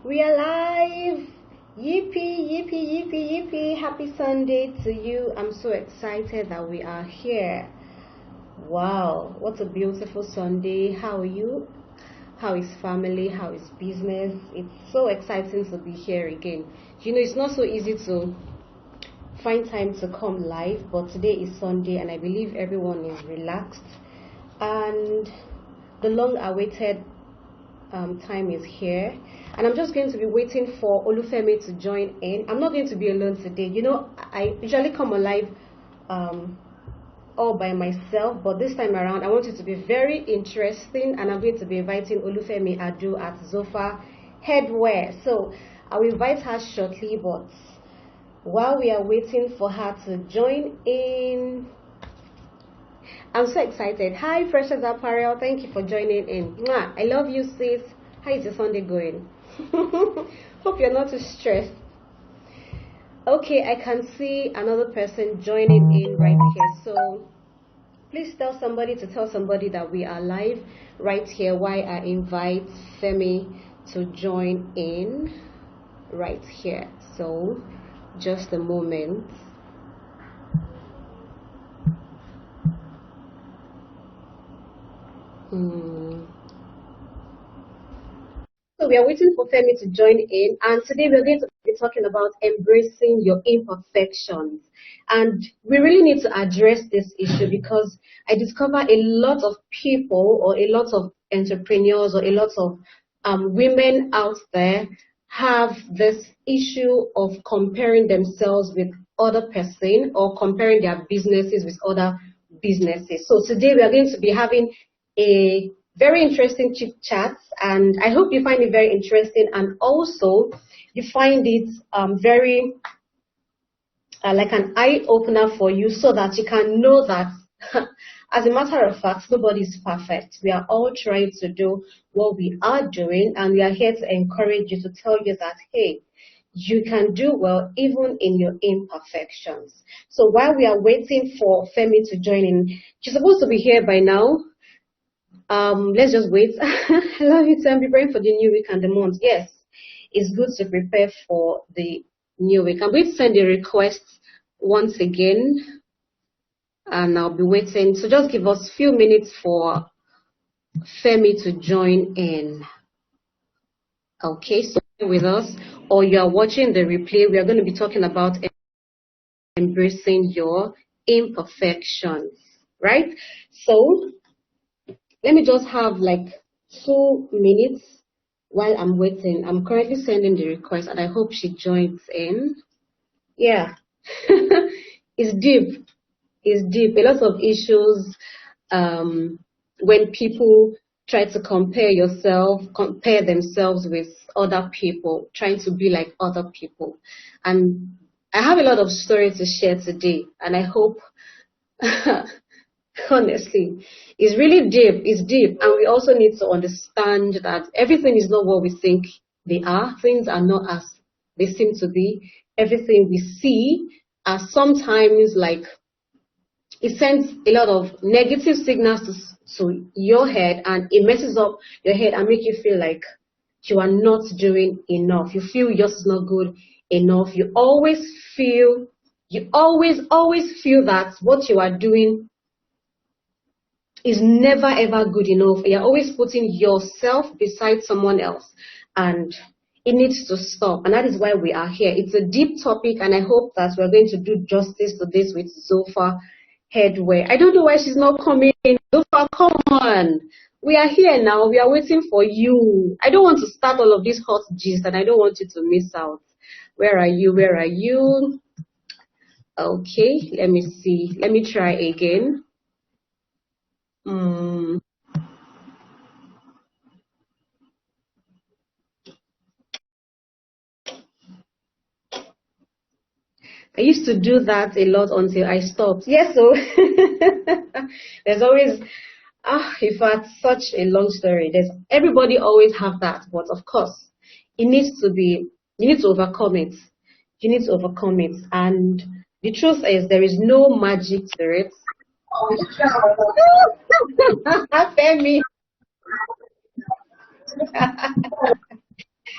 We are live. Yippee, yippee, yippee, yippee. Happy Sunday to you. I'm so excited that we are here. Wow, what a beautiful Sunday. How are you? How is family? How is business? It's so exciting to be here again. It's not so easy to find time to come live, but today is Sunday and I believe everyone is relaxed. And the long awaited time is here, and I'm just going to be waiting for Olufemi to join in. I'm not going to be alone today. I usually come on live all by myself, but this time around I want it to be very interesting, and I'm going to be inviting Olufemi Adu at Zofa Headwear. So I'll invite her shortly, but while we are waiting for her to join in, I'm so excited. Hi, Precious Apparel. Thank you for joining in. Mwah. I love you, sis. How is your Sunday going? Hope you're not too stressed. Okay, I can see another person joining in right here. So please tell somebody to tell somebody that we are live right here while I invite Femi to join in right here. So just a moment. So we are waiting for Femi to join in, and today we're going to be talking about embracing your imperfections. And we really need to address this issue because I discover a lot of people or a lot of entrepreneurs or a lot of women out there have this issue of comparing themselves with other person or comparing their businesses with other businesses. So today we are going to be having a very interesting chit chat, and I hope you find it very interesting, and also you find it very like an eye opener for you, so that you can know that as a matter of fact, nobody is perfect. We are all trying to do what we are doing, and we are here to encourage you, to tell you that hey, you can do well even in your imperfections. So while we are waiting for Femi to join in, she's supposed to be here by now. Let's just wait. I love you too. I'm preparing for the new week and the month. Yes, it's good to prepare for the new week. I'm going to send a request once again, and I'll be waiting. So just give us a few minutes for Femi to join in. Okay, so with us, or you are watching the replay, we are going to be talking about embracing your imperfections, right? So let me just have like 2 minutes while I'm waiting. I'm currently sending the request and I hope she joins in. Yeah, it's deep. It's deep. A lot of issues when people try to compare themselves with other people, trying to be like other people. And I have a lot of stories to share today, and I hope honestly, it's really deep. It's deep, and we also need to understand that everything is not what we think they are. Things are not as they seem to be. Everything we see are sometimes like it sends a lot of negative signals to your head, and it messes up your head and make you feel like you are not doing enough. You feel yours is not good enough. You always feel that what you are doing is never ever good enough. You're always putting yourself beside someone else, and it needs to stop. And that is why we are here. It's a deep topic, and I hope that we're going to do justice to this with Zofa Headwear. I don't know why she's not coming in. Zofa, come on. We are here now. We are waiting for you. I don't want to start all of these hot gist, and I don't want you to miss out. Where are you? Where are you? Okay, let me see. Let me try again. I used to do that a lot until I stopped. Yes, so there's always, in fact, such a long story. Everybody always have that, but of course, you need to overcome it. You need to overcome it. And the truth is, there is no magic to it. Femi.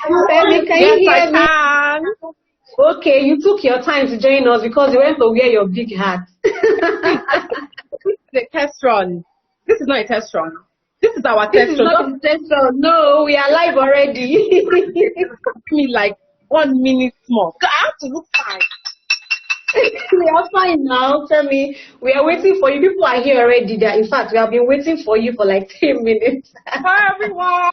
Femi, can you Yes, I hear me? can. Okay, you took your time to join us because you went to wear your big hat. Please, this is a test run. This is not a test run. This is our This test is run. not a session. No, we are live already. Give me like 1 minute more. I have to look fine. We are fine now, Femi. We are waiting for you. People are here already. In fact, we have been waiting for you for like 10 minutes. Hi, everyone.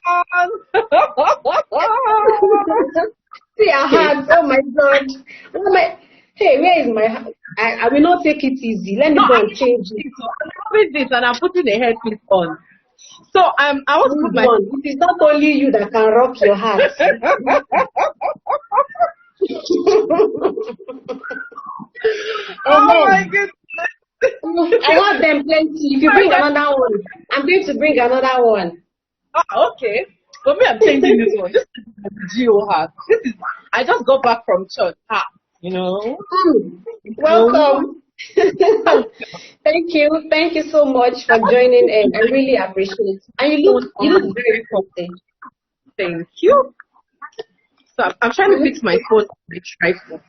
See our Okay. hands. Oh my God. Hey, where is my hat? I will not take it easy. Let me No, go I and change it. I'm having this and I'm putting the headpiece on. So I want to Good put my. one. It is not only you that can rock your hat. Oh my Amen. goodness. I have them plenty. If you bring another one, I'm going to bring another one. Okay. For me, I'm changing this one. This is the Geo hat. This is. I just got back from church. You know. No. Welcome. Thank you so much for joining in. I really appreciate it. And you look very pretty. Thank you. So I'm trying to You fix look my phone on the tripod.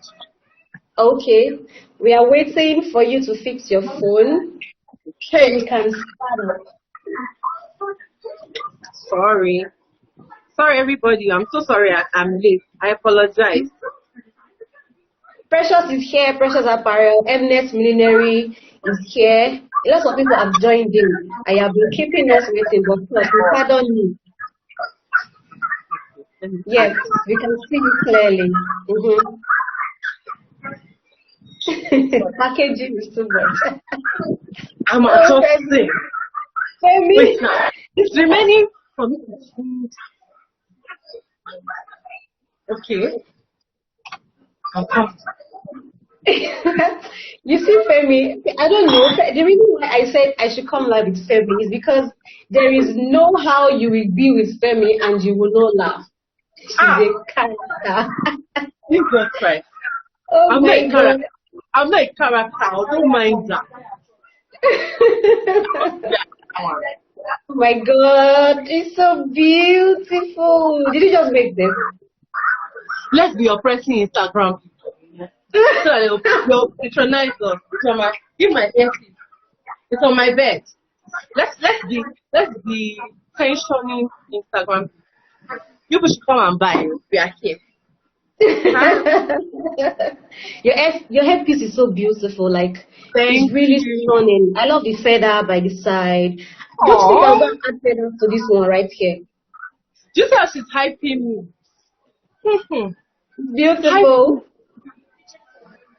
okay. We are waiting for you to fix your phone so Okay. we can start up. Sorry. Sorry, everybody. I'm so sorry I'm late. I apologize. Precious is here. Precious Apparel. Mnet Millinery is here. A lot of people have joined in. I have been keeping us waiting, but plus, we pardon you. Let me add Yes, this. we can see you clearly. Mm-hmm. Packaging is too much. I'm Oh, adjusting. Wait Femi. now. It's remaining for me to change. Okay. I'm comfortable. You see, Femi, I don't know. The reason why I said I should come live with Femi is because there is no how you will be with Femi and you will not laugh. She's a character. Jesus Christ. Oh I'm not a my God. character. I'm not a character. I don't mind that. Oh my God, it's so beautiful. Did you just make this? Let's be oppressing Instagram. So that they'll patronize us. Give my earpiece. It's on my bed. Let's be pensioning Instagram. You people should come and buy it. We are here. Huh? Your headpiece is so beautiful. Like it's Thank really you. stunning. I love the feather by the side. Don't you think I'll go Aww. and add feather to this one right here? Do you see how she's hyping me? Hyping. Beautiful.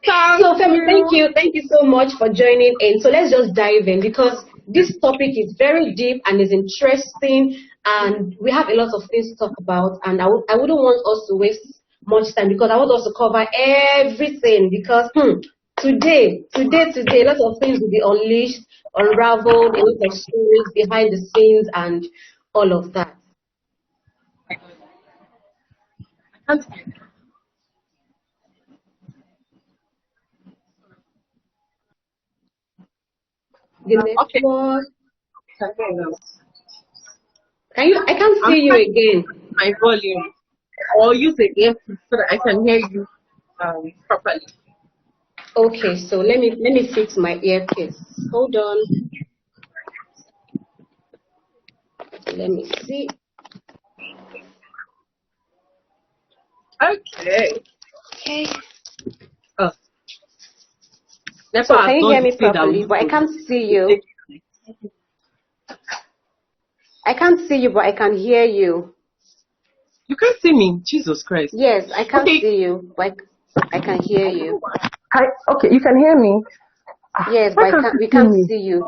Thank So Femi, you. thank you so much for joining in. So let's just dive in because this topic is very deep and is interesting, and we have a lot of things to talk about. And I wouldn't want us to waste much time because I want us to cover everything. Because today, a lot of things will be unleashed, unraveled, a lot of stories behind the scenes, and all of that. And The okay. network. Can you? I can't I'm see you trying again. my volume or use the earpiece so that I can hear you properly. Okay, so let me fix my earpiece. Hold on. Let me see. Okay. Okay. Oh, Nepa So has can you done hear the me thing that we properly? used But I to can't see take. you. I can't see you, but I can hear you. You can't see me. Jesus Christ. Yes, I can't Okay. see you, but I can hear you. Hi. Okay, you can hear me. Yes, Why but can't you we see can't me? see you.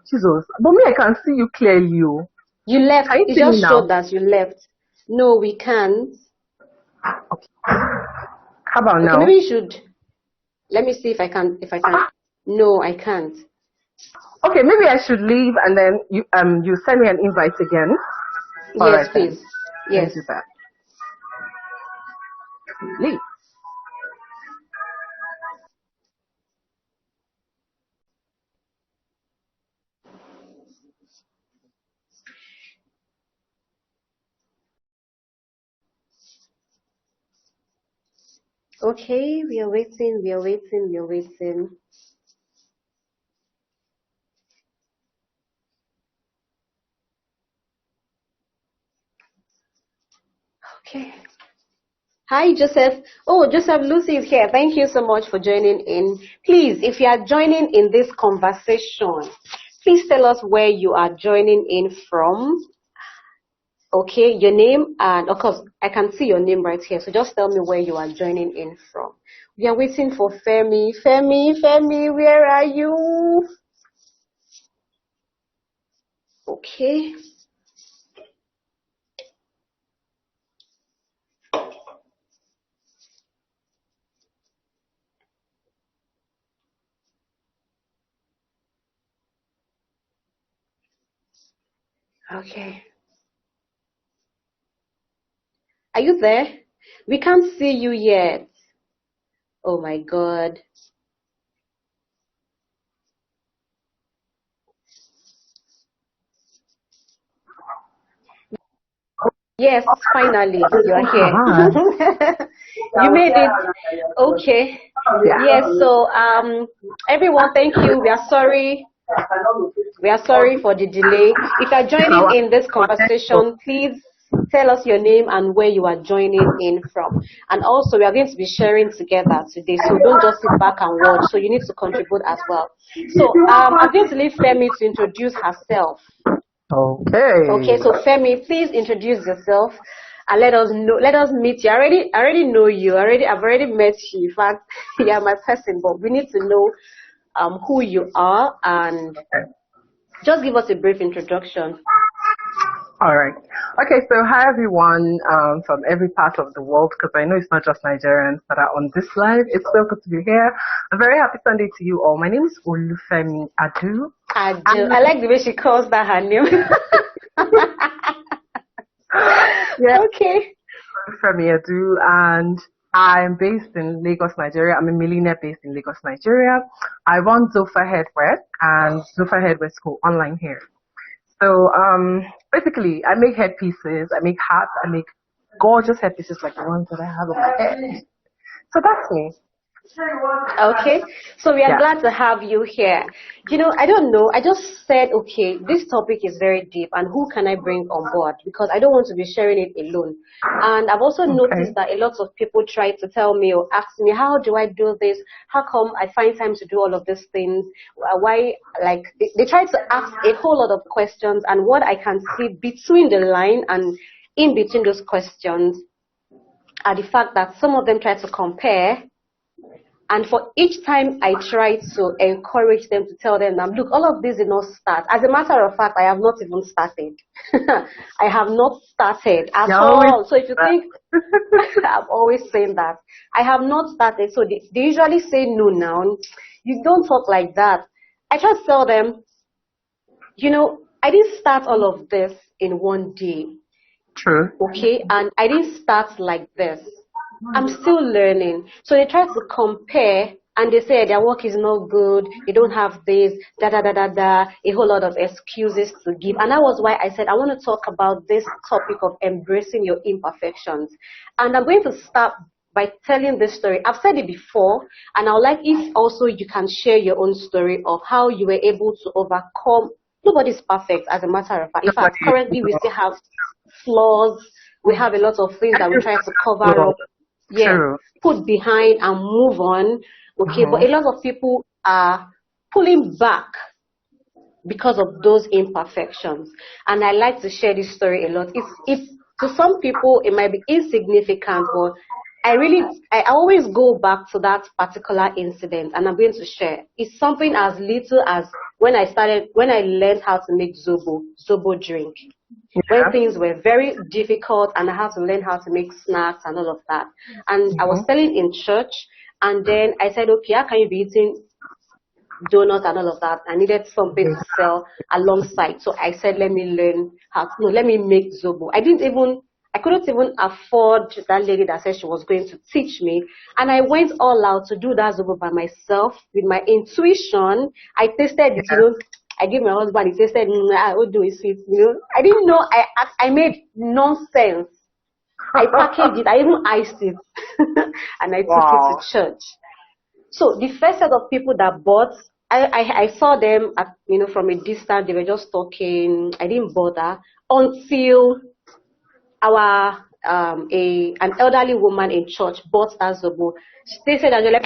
Jesus. But me, I can see you clearly. Oh. You left. Can you It see me just now? showed that you left. No, we can't. Okay. How about Okay, now? maybe you should. Let me see if I can. No, I can't. Okay, maybe I should leave and then you send me an invite again. All Yes, right then. please. Let me Yes. do that. Leave. Okay, we are waiting, we are waiting, we are waiting. Okay. Hi, Joseph. Oh, Joseph, Lucy is here. Thank you so much for joining in. Please, if you are joining in this conversation, please tell us where you are joining in from. Okay, your name, and of course, I can see your name right here. So just tell me where you are joining in from. We are waiting for Femi. Femi, where are you? Okay. Okay. Are you there? We can't see you yet. Oh my God. Yes, finally, you are here. You made it. Okay. Yes, so everyone, thank you. We are sorry. We are sorry for the delay. If you are joining in this conversation, please tell us your name and where you are joining in from. And also, we are going to be sharing together today, so don't just sit back and watch. So you need to contribute as well. So I'm going to leave Femi to introduce herself. Okay, so Femi, please introduce yourself and let us know. Let us meet you. I already know you. I've already met you. In fact, you are my person, but we need to know who you are and just give us a brief introduction. All right. Okay, so hi everyone from every part of the world, because I know it's not just Nigerians that are on this live. It's so good to be here. A very happy Sunday to you all. My name is Olufemi Adu. Adu. I like the way she calls that her name. Yeah. Okay. Olufemi Adu, and I'm based in Lagos, Nigeria. I'm a millionaire based in Lagos, Nigeria. I run Zofa Headwear and Zofa Headwear School online here. So basically, I make headpieces, I make hats, I make gorgeous headpieces like the ones that I have on my head. So that's me. Okay, so we are glad to have you here. You know, I don't know. I just said, okay, this topic is very deep, and who can I bring on board? Because I don't want to be sharing it alone. And I've also noticed that a lot of people try to tell me or ask me, how do I do this? How come I find time to do all of these things? Why, like, they try to ask a whole lot of questions, and what I can see between the line and in between those questions are the fact that some of them try to compare. And for each time I try to encourage them to tell them, look, all of this did not start. As a matter of fact, I have not even started. I have not started at all. So if you think, I'm always saying that. I have not started. So they usually say no now. You don't talk like that. I try to tell them, you know, I didn't start all of this in one day. True. Okay, and I didn't start like this. I'm still learning. So they try to compare and they say their work is not good, they don't have this, a whole lot of excuses to give. And that was why I said I want to talk about this topic of embracing your imperfections. And I'm going to start by telling this story. I've said it before, and I would like if also you can share your own story of how you were able to overcome. Nobody's perfect, as a matter of fact. In fact, currently we still have flaws. We have a lot of things that we try to cover up. Yeah, put behind and move on. Okay, but a lot of people are pulling back because of those imperfections. And I like to share this story a lot. It's to some people it might be insignificant, but I always go back to that particular incident, and I'm going to share. It's something as little as when I learned how to make zobo drink. When things were very difficult and I had to learn how to make snacks and all of that. And I was selling in church, and then I said, okay, how can you be eating donuts and all of that? I needed something to sell alongside. So I said, let me make zobo. I couldn't even afford that lady that said she was going to teach me. And I went all out to do that zobo by myself with my intuition. I tasted it, I gave my husband, he tasted, I would do it sweet, I didn't know, I made nonsense. I packaged it. I even iced it, and I took it to Wow. church. So the first set of people that bought, I saw them at, from a distance. They were just talking. I didn't bother until our an elderly woman in church bought that zobo. They said, and they're like,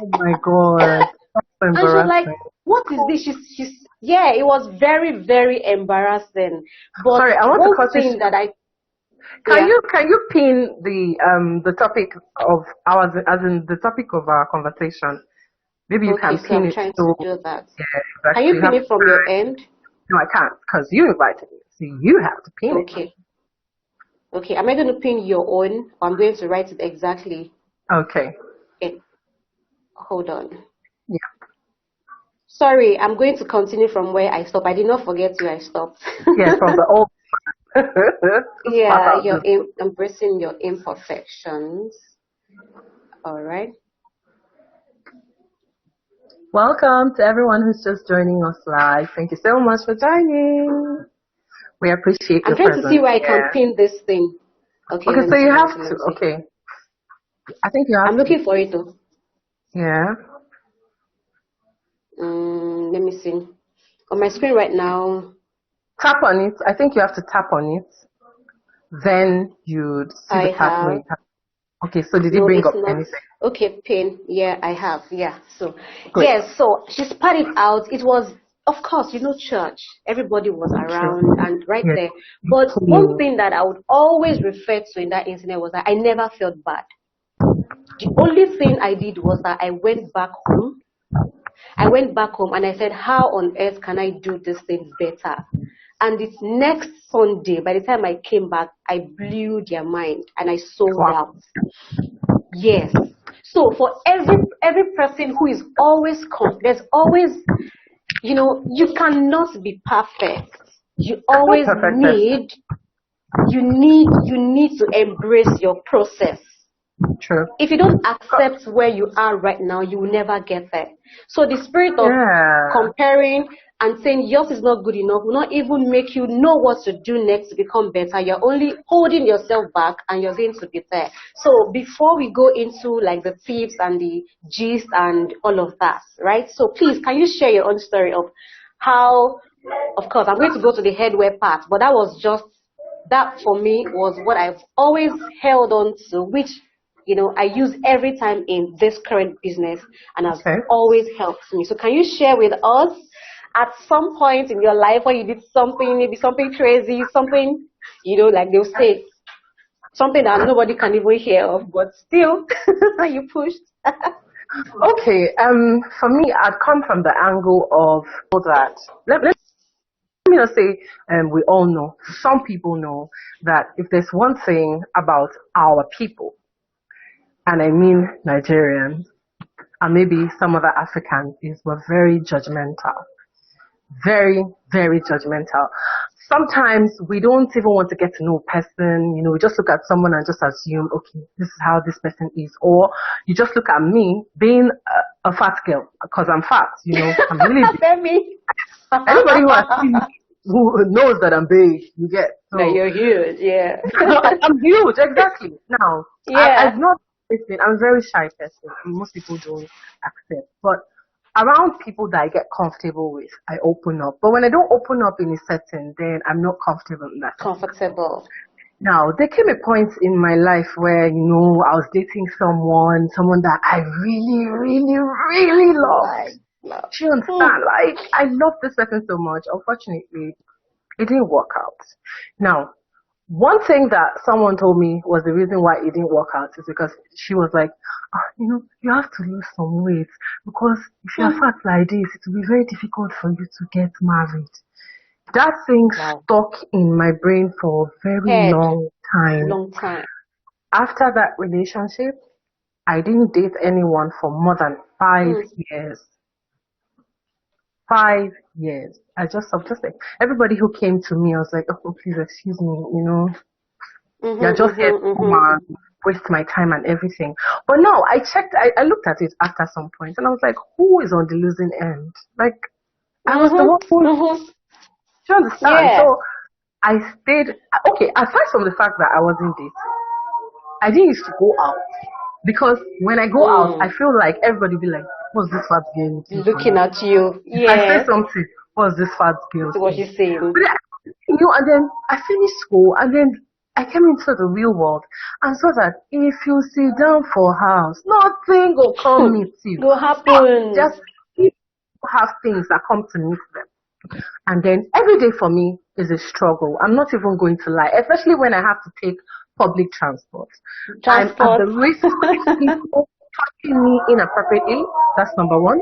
Oh my God. That's so and she was like, embarrassing. "What is this?" Yeah, it was very, very embarrassing. But Sorry, I want to one cut you thing that short. yeah, Can you pin the topic of ours, as in the topic of our conversation? Maybe you okay, can so pin I'm it. trying to So do that. yeah, Can exactly. you You pin have it to. from your end? No, I can't because you invited me. So you have to pin it. Okay. Okay, am I going to pin your own, or I'm going to write it exactly? Okay. Okay, hold on. Yeah. Sorry, I'm going to continue from where I stopped. I did not forget where I stopped. Yeah, from the old. Spat Yeah, out the. embracing your imperfections. All right. Welcome to everyone who's just joining us live. Thank you so much for joining. We appreciate I'm your trying to see presence. where I can Yeah. pin this thing. Okay, Okay, let so me see, you let me have see, let to. me see. Okay, I think you I'm have to. looking for it though. Yeah. Let me see. On my screen right now, Tap on it. I think you have to tap on it. Then you'd see I the part where have. you tap. Okay, so did it No, bring it's up not. anything? Okay, pin. Yeah, I have. Yeah. So, Great. yes. So she spat it out. It was, of course, church. Everybody was True. around and right Yes. there. But one Clean. thing that I would always refer to in that incident was that I never felt bad. The only thing I did was that I went back home. I went back home and I said, how on earth can I do this thing better? And it's next Sunday, by the time I came back, I blew their mind and I sold Wow. out. Yes. So for every person who is always there's always, you cannot be perfect. You There's no always perfect person. you need to embrace your process. True. If you don't accept where you are right now, you will never get there. So the spirit of Yeah. comparing and saying yours is not good enough will not even make you know what to do next to become better. You're only holding yourself back and you're going to be there. So before we go into like the tips and the gist and all of that, right? So please, can you share your own story of how, of course, I'm going to go to the headwear part, but that for me was what I've always held on to, which I use every time in this current business and has Okay. always helped me. So can you share with us at some point in your life where you did something, maybe something crazy, something, like they'll say, something that nobody can even hear of, but still you pushed? Okay. For me, I'd come from the angle of that. Let me just say, we all know, some people know that if there's one thing about our people, and I mean Nigerians, and maybe some other Africans, is we're very judgmental. Very, very judgmental. Sometimes we don't even want to get to know a person, we just look at someone and just assume, okay, this is how this person is. Or you just look at me being a fat girl, because I'm fat, I'm really big. Femi. Anybody who has seen me who knows that I'm big, you get. That So you're huge, yeah. I'm huge, exactly. Now, Yeah. I've not listened. I'm a very shy person. Most people don't accept. But around people that I get comfortable with, I open up. But when I don't open up in a setting, then I'm not comfortable in that setting. Comfortable. Now, there came a point in my life where, I was dating someone that I really, really, really loved. Like, Do you understand? Like, I love this person so much. Unfortunately, it didn't work out. Now, one thing that someone told me was the reason why it didn't work out is because she was like, you have to lose some weight because if you're fat like this, it will be very difficult for you to get married. That thing wow. stuck in my brain for a very Head. long time. Long time. After that relationship, I didn't date anyone for more than 5 years. 5 years. I just like everybody who came to me, I was like, oh, please excuse me, you're just here to come and waste my time and everything. But no, I looked at it after some point and I was like, who is on the losing end? Like, I was the one who, do you understand? Yeah. So I stayed, okay, aside from the fact that I wasn't dating, I didn't used to go out. Because when I go out, I feel like everybody be like, what's this fat girl looking for? Looking at you. If I say Yeah. something, what's this fat girl See what saying? she's saying. But and then I finished school, and then I came into the real world and saw that if you sit down for house, nothing will come meet you. Will happen. Just people have things that come to meet them. And then every day for me is a struggle. I'm not even going to lie, especially when I have to take public transport. I'm at the risk of people touching me inappropriately. That's number one.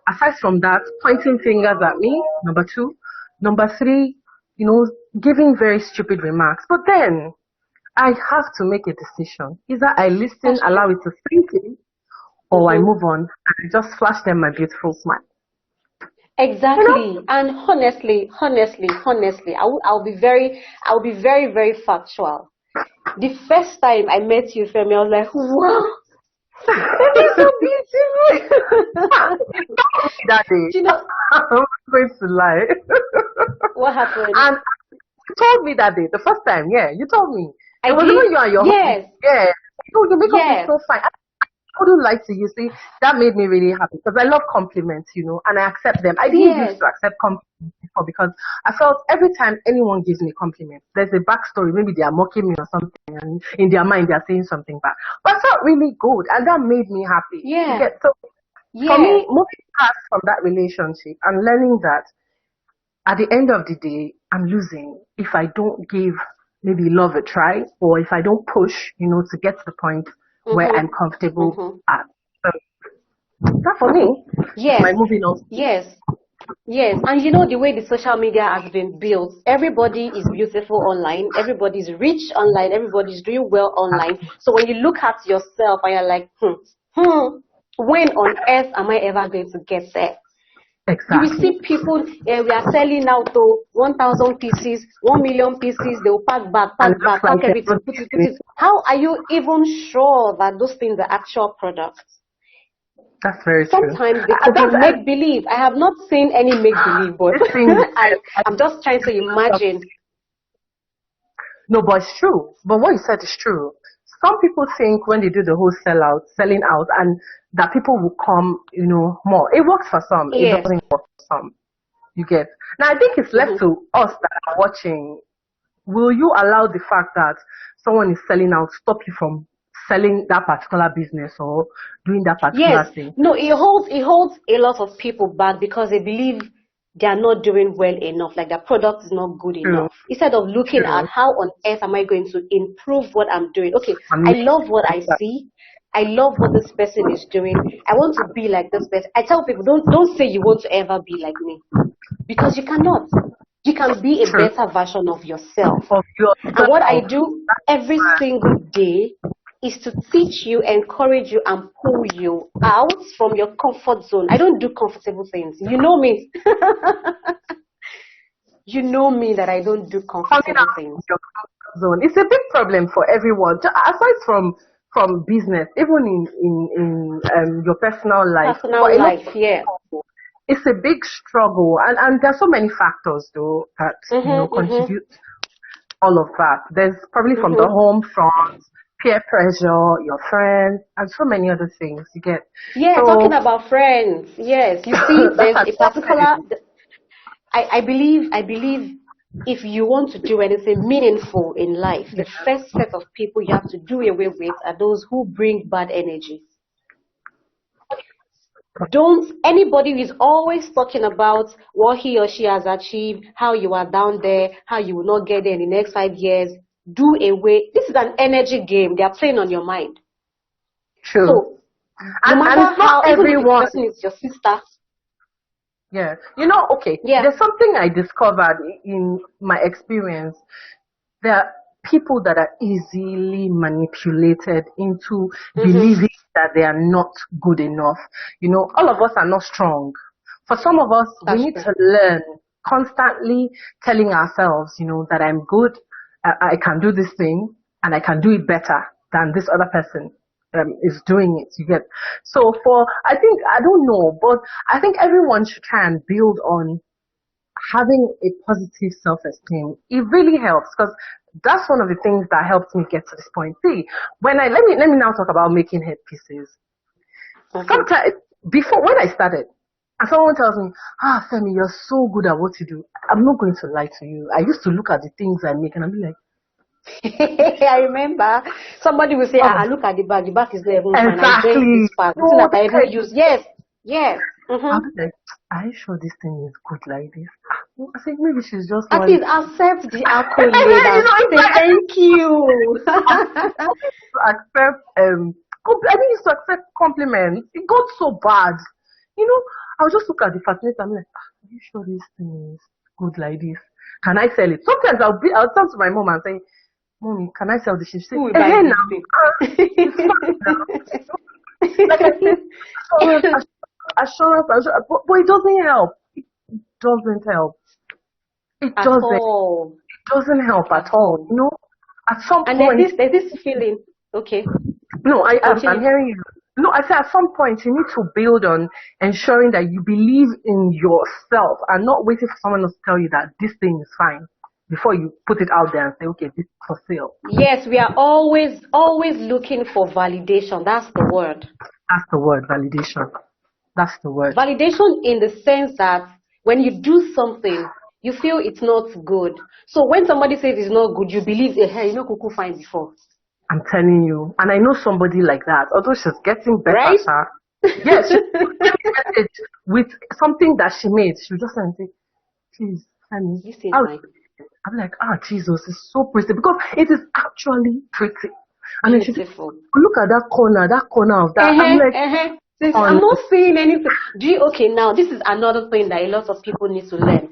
Aside from that, pointing fingers at me. Number two. Number three, giving very stupid remarks. But then I have to make a decision. Either I listen, allow it to sink in, or I move on and just flash them my beautiful smile. Exactly. And honestly, I'll be very, very factual. The first time I met you, Femi, I was like, wow, you're so beautiful. That day, I'm going to lie. What happened? And you told me that day, the first time, yeah, you told me. It was even you and your husband. Yeah. Your makeup is so fine. I wouldn't lie to you. See, that made me really happy because I love compliments, and I accept them. I didn't used to accept compliments before because I felt every time anyone gives me compliments, there's a backstory. Maybe they are mocking me or something, and in their mind they are saying something back. But I felt really good, and that made me happy. Yeah. So for me, moving past from that relationship and learning that at the end of the day, I'm losing if I don't give maybe love a try, or if I don't push, to get to the point where I'm comfortable at. So that for me. Yes. My moving on. Yes. And the way the social media has been built, everybody is beautiful online, everybody's rich online, everybody's doing well online. So when you look at yourself and you're like, when on earth am I ever going to get there? Exactly. You will see people, we are selling out to 1,000 pieces, 1 million pieces, they will pack everything, put it. How are you even sure that those things are actual products? That's very true. Sometimes they could be make-believe. I have not seen any make-believe, but I'm just trying to imagine. No, but it's true. But what you said is true. Some people think when they do the whole selling out, and that people will come, more. It works for some. It doesn't work for some. You get. Now, I think it's left to us that are watching. Will you allow the fact that someone is selling out stop you from selling that particular business or doing that particular thing? No, it holds a lot of people back because they believe they are not doing well enough, like their product is not good enough. Instead of looking at how on earth am I going to improve what I'm doing. Okay, I love what I see. I love what this person is doing. I want to be like this person. I tell people, don't say you want to ever be like me, because you cannot. You can be a better version of yourself. And what I do every single day is to teach you, encourage you, and pull you out from your comfort zone. I don't do comfortable things. You know me. You know me that I don't do comfortable things. Zone. It's a big problem for everyone. Aside from business, even in your personal life. It's a big struggle, and there's so many factors though that contribute all of that. There's probably from the home front, peer pressure, your friends, and so many other things you get. Talking about friends. Yes, you see, there's a particular. I believe if you want to do anything meaningful in life, the first set of people you have to do away with are those who bring bad energy. Anybody who is always talking about what he or she has achieved, how you are down there, how you will not get there in the next 5 years, do away. This is an energy game. They are playing on your mind. True. So, no matter how, even if the person is your sister. Yeah. There's something I discovered in my experience. There are people that are easily manipulated into believing that they are not good enough. All of us are not strong. For some of us, we need to learn constantly telling ourselves, that I'm good, I can do this thing, and I can do it better than this other person is doing it. You get. So I don't know, but I think everyone should try and build on having a positive self-esteem, it really helps because that's one of the things that helped me get to this point. See, let me now talk about making headpieces. Sometimes before when I started, and someone tells me, Femi, you're so good at what you do. I'm not going to lie to you. I used to look at the things I make and I'm like, I remember somebody will say, look at the back. The back is not even fine. exactly. I joined this part. No, That I even use. Yes. I'll be like, are you sure this thing is good like this? I think maybe she's just At like, least accept the accolade and say thank you. accept I think it's to accept compliments. It got so bad. I'll just look at the fascinator. I'm like, are you sure this thing is good like this? Can I sell it? Sometimes I'll turn to my mom and say, Mommy, can I sell this? She say, hey now. It's fine now. Like I said, assurance, but it doesn't help. It doesn't help. It doesn't help at all. At some point. And there's this feeling. Okay. No, I'm hearing you. No, I said at some point you need to build on ensuring that you believe in yourself and not waiting for someone else to tell you that this thing is fine before you put it out there and say, okay, this is for sale. Yes, we are always looking for validation. That's the word. That's the word, validation. That's the word. Validation in the sense that when you do something, you feel it's not good. So when somebody says it's not good, you believe, hey, Kuku fine before. I'm telling you. And I know somebody like that. Although she's getting better, right? Yes, she with something that she made. She would just say, please, honey. I'm like, Jesus, it's so pretty. Because it is actually pretty. And beautiful. Look at that corner of that. I'm like, I'm not saying anything. Okay, now this is another thing that a lot of people need to learn.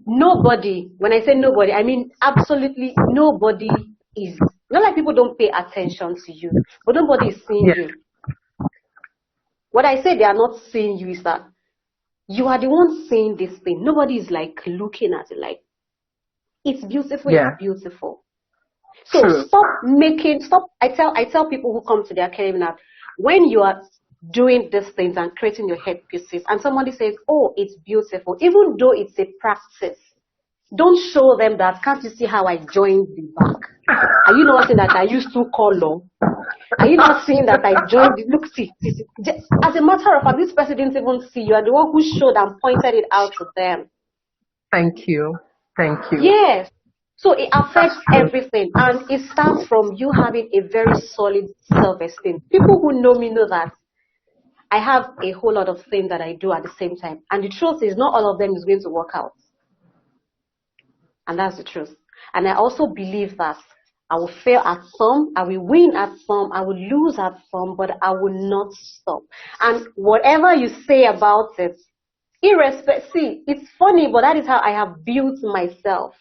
Nobody, when I say nobody, I mean absolutely nobody is. Not like people don't pay attention to you, but nobody is seeing you. What I say they are not seeing you is that you are the one saying this thing. Nobody is like looking at it like, it's beautiful, it's beautiful. So I tell people who come to the academy that when you are doing these things and creating your headpieces and somebody says, oh, it's beautiful, even though it's a practice, don't show them that, can't you see how I joined the back? Are you not seeing that I used to color? Are you not seeing that I joined the, look, see, as a matter of fact, this person didn't even see you are the one who showed and pointed it out to them. Thank you. Yes. So it affects everything, and it starts from you having a very solid self-esteem. People who know me know that I have a whole lot of things that I do at the same time. And the truth is, not all of them is going to work out. And that's the truth. And I also believe that I will fail at some, I will win at some, I will lose at some, but I will not stop. And whatever you say about it, see, it's funny, but that is how I have built myself.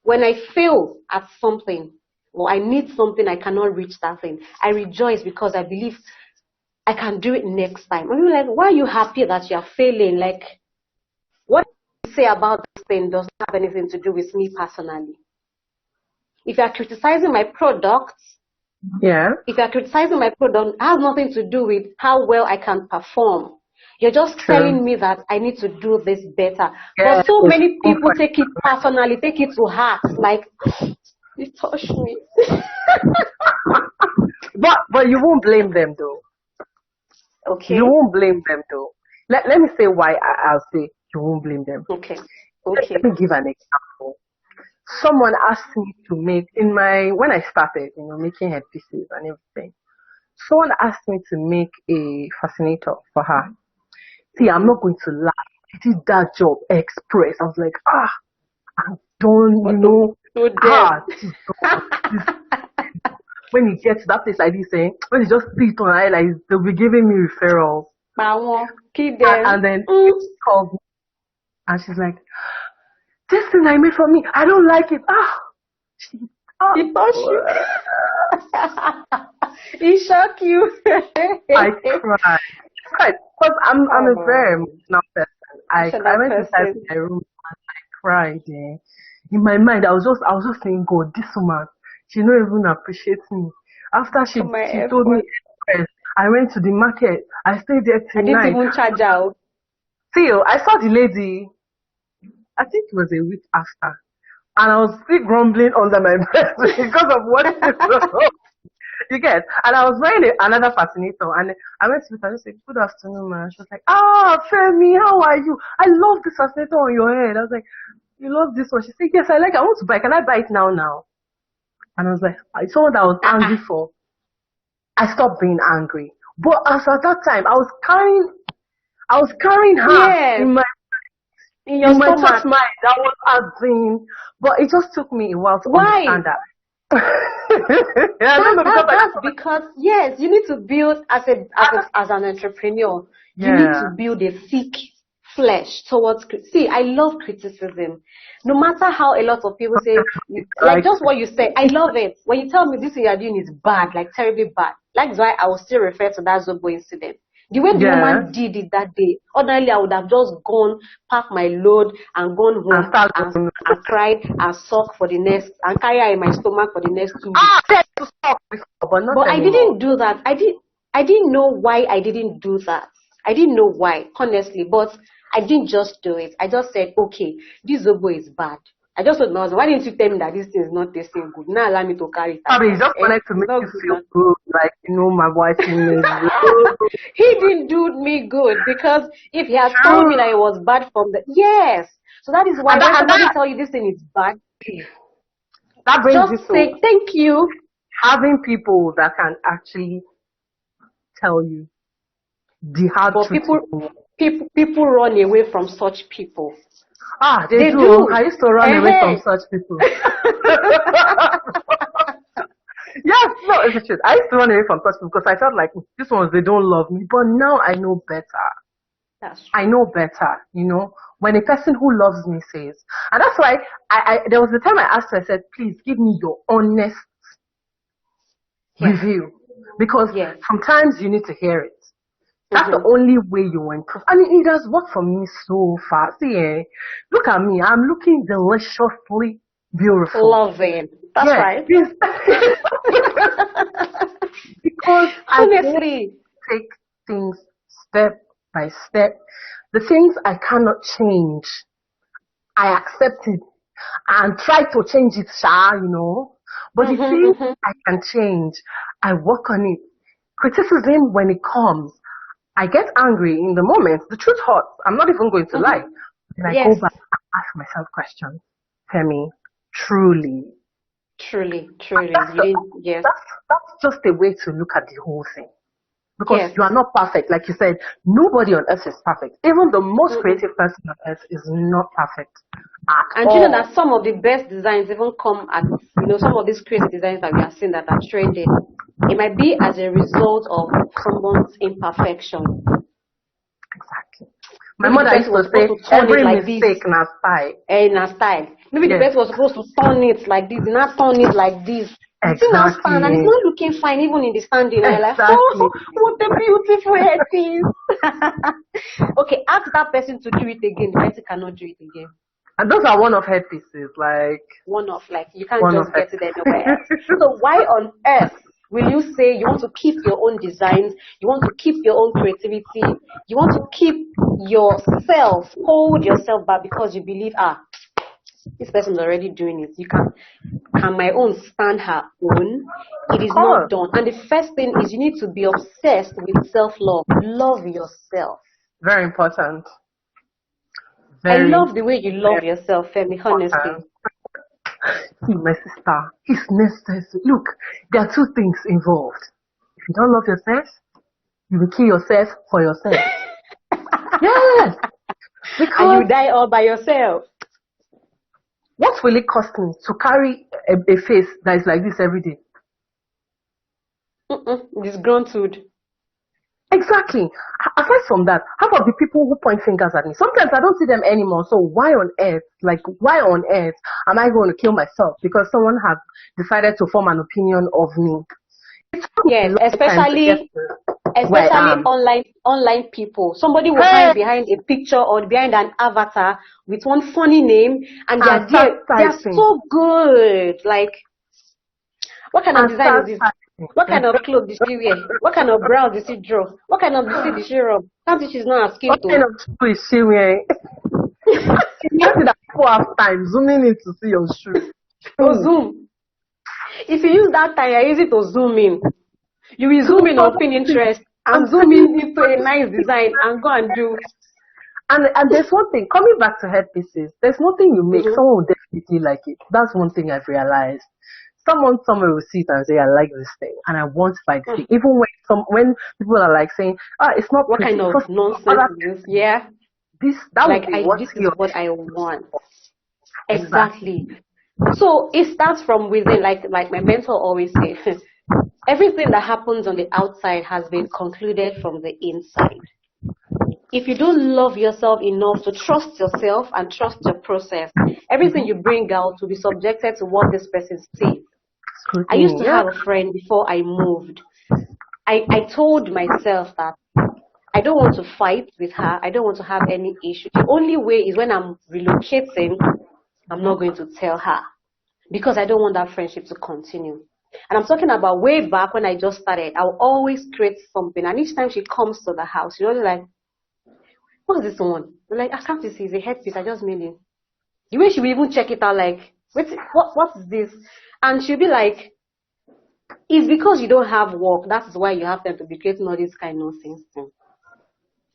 When I fail at something, or I need something, I cannot reach that thing, I rejoice because I believe I can do it next time. And you're like, why are you happy that you're failing? Like, what you say about this thing does not have anything to do with me personally. If you're criticizing my product, if you're criticizing my product, it has nothing to do with how well I can perform. You're just telling me that I need to do this better. But so many people take it personally, take it to heart, like, you touched me. But you won't blame them though. Okay. You won't blame them though. Let me say why I'll say you won't blame them. Okay. Let me give an example. Someone asked me to make, when I started, making headpieces and everything, someone asked me to make a fascinator for her. See, I'm not going to lie. I did that job express. I was like, I'm done, when you get to that place like this, when you just sit on it, like, they'll be giving me referrals. And then she called me and she's like, this thing I made for me, I don't like it. He touched you. He shocked you. I cried. Because I'm a very emotional person. I went inside my room and I cried. In my mind, I was just saying, God, this woman, she don't even appreciate me. After she told me, I went to the market. I stayed there till night. I didn't even charge out. See, I saw the lady. I think it was a week after. And I was still grumbling under my breath because of what you get. And I was wearing another fascinator, and I went to her and said, "Good afternoon, man." She was like, "Ah, Femi, how are you? I love this fascinator on your head." I was like, "You love this one?" She said, "Yes, I like it. I want to buy it. Can I buy it now?" And I was like, I saw what I was angry for. I stopped being angry. But as at that time, I was carrying her in your my stomach. touch mind. That was asking, but it just took me a while to understand that. That's because yes, you need to build as an entrepreneur. You need to build a thick flesh towards. See, I love criticism. No matter how a lot of people say, like just what you say, I love it. When you tell me this thing you're doing is bad, like terribly bad, that's why I will still refer to that Zobo incident. The way the woman did it that day, ordinarily I would have just gone, packed my load, and gone home and cried and sucked for the next, and carry her in my stomach for the next 2 weeks. But I didn't do that. I didn't know why I didn't do that. I didn't know why, honestly, but I didn't just do it. I just said, okay, this Zobo is bad. I just told my husband, why didn't you tell me that this thing is not tasting good? Now allow me to carry it. Probably just wanted to make you feel good, like, my wife is He didn't do me good, because if he had told me that it was bad from the so that is why when somebody tell you this thing is bad, that brings just say thank you. Having people that can actually tell you the hard truth. People run away from such people. They do. I used to run away from such people. Yes, no, it's the truth. I used to run away from such people because I felt like these ones, they don't love me. But now I know better. That's true. I know better, when a person who loves me says. And that's why there was the time I asked her, I said, please give me your honest review. Because sometimes you need to hear it. That's the only way you improve. I mean, it has worked for me so far. See, look at me. I'm looking deliciously beautiful. Loving. That's right. Because honestly, I take things step by step. The things I cannot change, I accept it and try to change it, But the things I can change, I work on it. Criticism, when it comes, I get angry in the moment. The truth hurts. I'm not even going to lie. And I go back and ask myself questions. Femi, truly. That's just a way to look at the whole thing. Because you are not perfect. Like you said, nobody on earth is perfect. Even the most creative person on earth is not perfect at all. You know that some of the best designs even come at, some of these creative designs that we are seeing that are trending. It might be as a result of someone's imperfection. Exactly. My mother used to say, every mistake in a style. In a style. Maybe the person was supposed to turn it like this, not turn it like this. Exactly. It's not stand, and it's not looking fine even in the standing. Exactly. Like, oh, what a beautiful headpiece. Okay, ask that person to do it again. The person cannot do it again. And those are one-off headpieces, you can't just get it anywhere else. So why on earth will you say you want to keep your own designs, you want to keep your own creativity, you want to keep yourself, hold yourself back because you believe, this person's already doing it. Can my own stand her own? It is not done. And the first thing is you need to be obsessed with self-love. Love yourself. Very important. I love the way you love yourself, Femi, honestly. See, my sister, it's necessary. Look, there are two things involved. If you don't love yourself, you will kill yourself for yourself. Yes! Because and you die all by yourself. What will it cost me to carry a face that is like this every day? Disgruntled. Exactly. Aside from that, how about the people who point fingers at me? Sometimes I don't see them anymore. So why on earth am I going to kill myself because someone has decided to form an opinion of me? Yes, especially online people. Somebody will hide behind a picture or behind an avatar with one funny name, and they're so good. Like, what kind of design is this? What kind of clothes did she wear? What kind of brows did she draw? What kind of lipstick did she rub? Can't she's not a skin tone? What kind of shoe is she wearing? People people have time zooming in to see your shoe. To zoom. If you use that time, I use it to zoom in. You will zoom in on Pinterest and zoom in into a nice design and go and do. And there's one thing, coming back to headpieces, there's nothing you make, Mm-hmm. someone will definitely like it. That's one thing I've realized. Someone somewhere will see it and say, I like this thing and I want to buy this thing. Even when people are like saying, it's not What pretty. kind of nonsense is this? Yeah. That Like, would be what this is you're what I want. Exactly. So it starts from within, like my mentor always says. Everything that happens on the outside has been concluded from the inside. If you don't love yourself enough to trust yourself and trust your process, everything you bring out will be subjected to what this person sees. I used to have a friend before I moved. I told myself that I don't want to fight with her. I don't want to have any issue. The only way is when I'm relocating, I'm not going to tell her because I don't want that friendship to continue. And I'm talking about way back when I just started. I'll always create something. And each time she comes to the house, she's always like, what's this one? I'm like, I can't see. It's a headpiece. I just made it. The way she will even check it out, like, what is this? And she'll be like, it's because you don't have work. That's why you have time to be creating all these kind of things.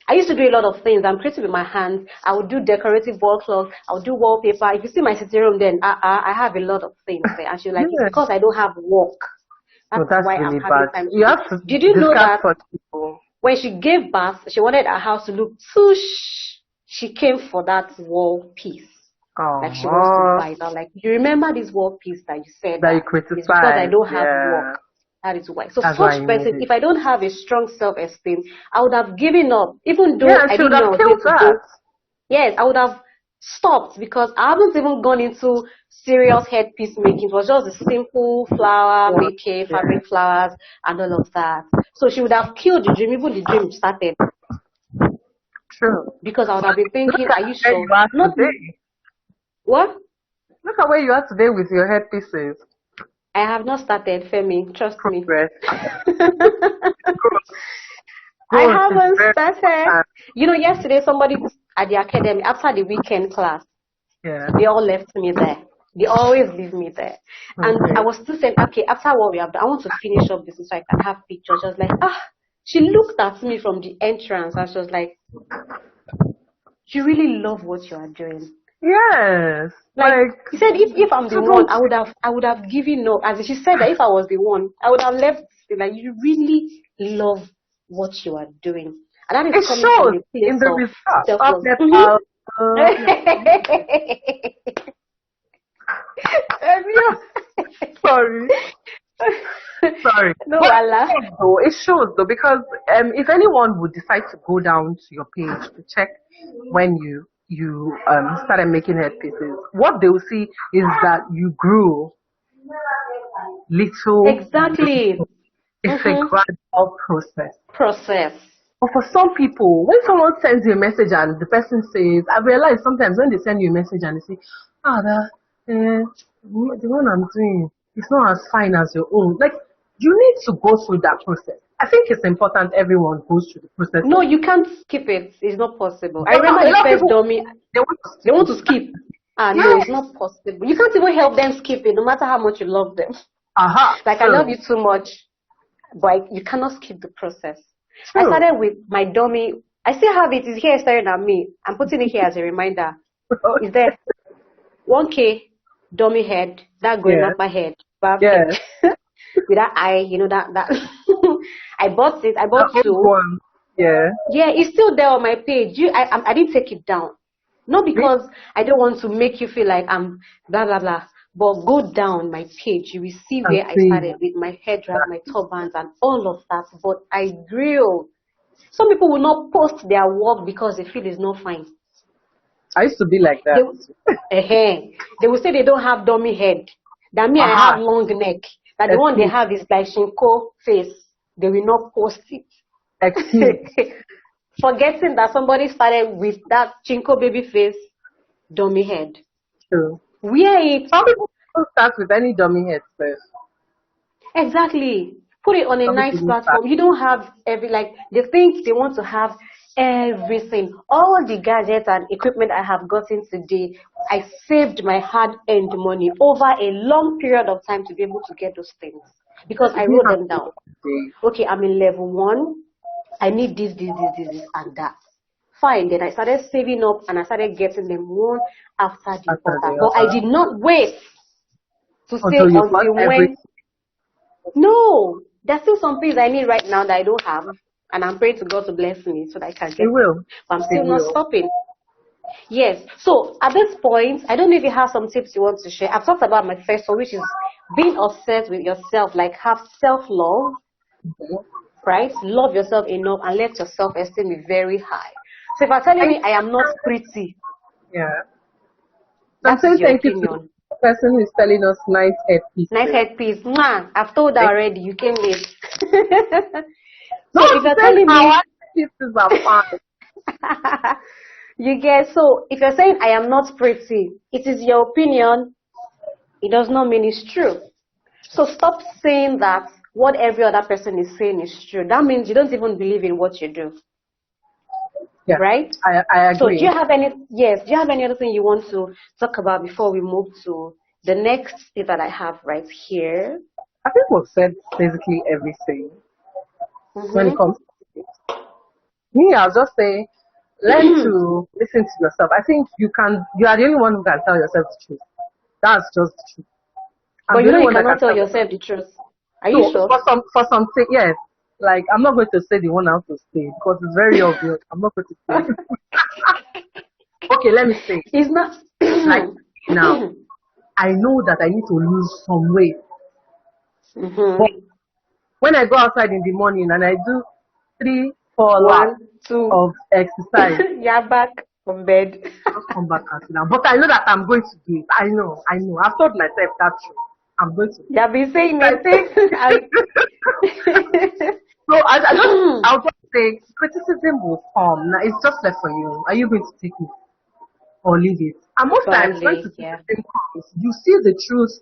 I used to do a lot of things. I'm creative with my hands. I would do decorative wall cloth. I would do wallpaper. If you see my sitting room, then I have a lot of things there. And she's like, it's because I don't have work. That's why really I'm having bad. time. You have to Did you know that for people. when she gave birth, she wanted her house to look too she came for that wall piece. Like she wants to buy it. I'm like, you remember this wall piece that you said that you it's criticized? because I don't have work. That is why. So That's such person, if I don't have a strong self-esteem, I would have given up. Even though I didn't know I was going to go. Yes, I would have stopped because I haven't even gone into serious headpiece making. It was just the simple flower making, fabric flowers, and all of that. So she would have killed the dream, even the dream started. True. Because I would have been thinking, are you sure? What? Look at where you are today with your headpieces. I have not started, Femi. Trust me. I haven't started. You know, yesterday somebody at the academy, after the weekend class, they all left me there. They always leave me there. And I was still saying, okay, after what we have done, I want to finish up this so I can have pictures. She was like, she looked at me from the entrance and she was like, you really love what you are doing. Yes. Like he said, if I'm the one, I would have given up. As she said that if I was the one, I would have left. Like, you really love what you are doing, and that is coming from a place in the of self-love. Sorry. No, Allah. It shows though because if anyone would decide to go down to your page to check when you started making headpieces, what they will see is that you grew little. Exactly. It's a gradual process. But for some people, when someone sends you a message and the person says, I realize sometimes when they send you a message and they say, the one I'm doing is not as fine as your own. Like, you need to go through that process. I think it's important everyone goes through the process. No, you can't skip it. It's not possible. I remember the first dummy. They want to skip. No, it's not possible. You can't even help them skip it, no matter how much you love them. Like, I love you too much, but you cannot skip the process. I started with my dummy. I still have it. It's here staring at me. I'm putting it here as a reminder. Is there 1K dummy head, that going up my head, perfect. With that eye, you know that I bought it. I bought 2. Yeah, it's still there on my page. I didn't take it down, not because I don't want to make you feel like I'm blah blah blah. But go down my page, you will see where I started with my headwrap, my turbans, and all of that. But I grew. Some people will not post their work because they feel it's not fine. I used to be like that. They will say they don't have dummy head. That me, I have long neck. That the one they have is like Shinko face. They will not post it. Forgetting that somebody started with that Chinko baby face, dummy head. True. Wear it. Some people don't start with any dummy head first. Exactly. Put it on a nice platform. You don't have they think they want to have Everything, all the gadgets and equipment I have gotten today, I saved my hard-earned money over a long period of time to be able to get those things because I wrote them down. Okay, I'm in level 1. I need this, and that. Fine, then I started saving up and I started getting them one after the other. But I did not wait to say until when. No, there's still some things I need right now that I don't have. And I'm praying to God to bless me so that I can get them. But I'm still not stopping. Yes. So at this point, I don't know if you have some tips you want to share. I've talked about my first one, which is being obsessed with yourself, like have self-love, right? Love yourself enough and let your self-esteem be very high. So if you're telling me I am not pretty, that's your opinion. The person who's telling us nice headpiece. Nice headpiece. Mwah, I've told her already. You came late. So if you're telling me pieces are fine. You get, so if you're saying I am not pretty, it is your opinion. It does not mean it's true. So stop saying that what every other person is saying is true. That means you don't even believe in what you do. Yeah, right? I agree. So do you have any other thing you want to talk about before we move to the next thing that I have right here? I think we've said basically everything. When it comes to it. Me, I'll just say, learn to listen to yourself. I think you are the only one who can tell yourself the truth. That's just the truth. But you know you cannot tell yourself the truth. Are you sure? For some things, yes. Like, I'm not going to say the one out to stay because it's very obvious. I'm not going to say. Okay, let me say. It's not. Like, now, I know that I need to lose some weight. But when I go outside in the morning and I do 3, 4 laps of exercise, you're back from bed. I'll come back and sit down. But I know that I'm going to do it. I know. I've told myself that's true. I'm going to. You've been saying it. So I'll just say criticism will come. Now it's just left for you. Are you going to take it or leave it? And most times when criticism comes, you see the truth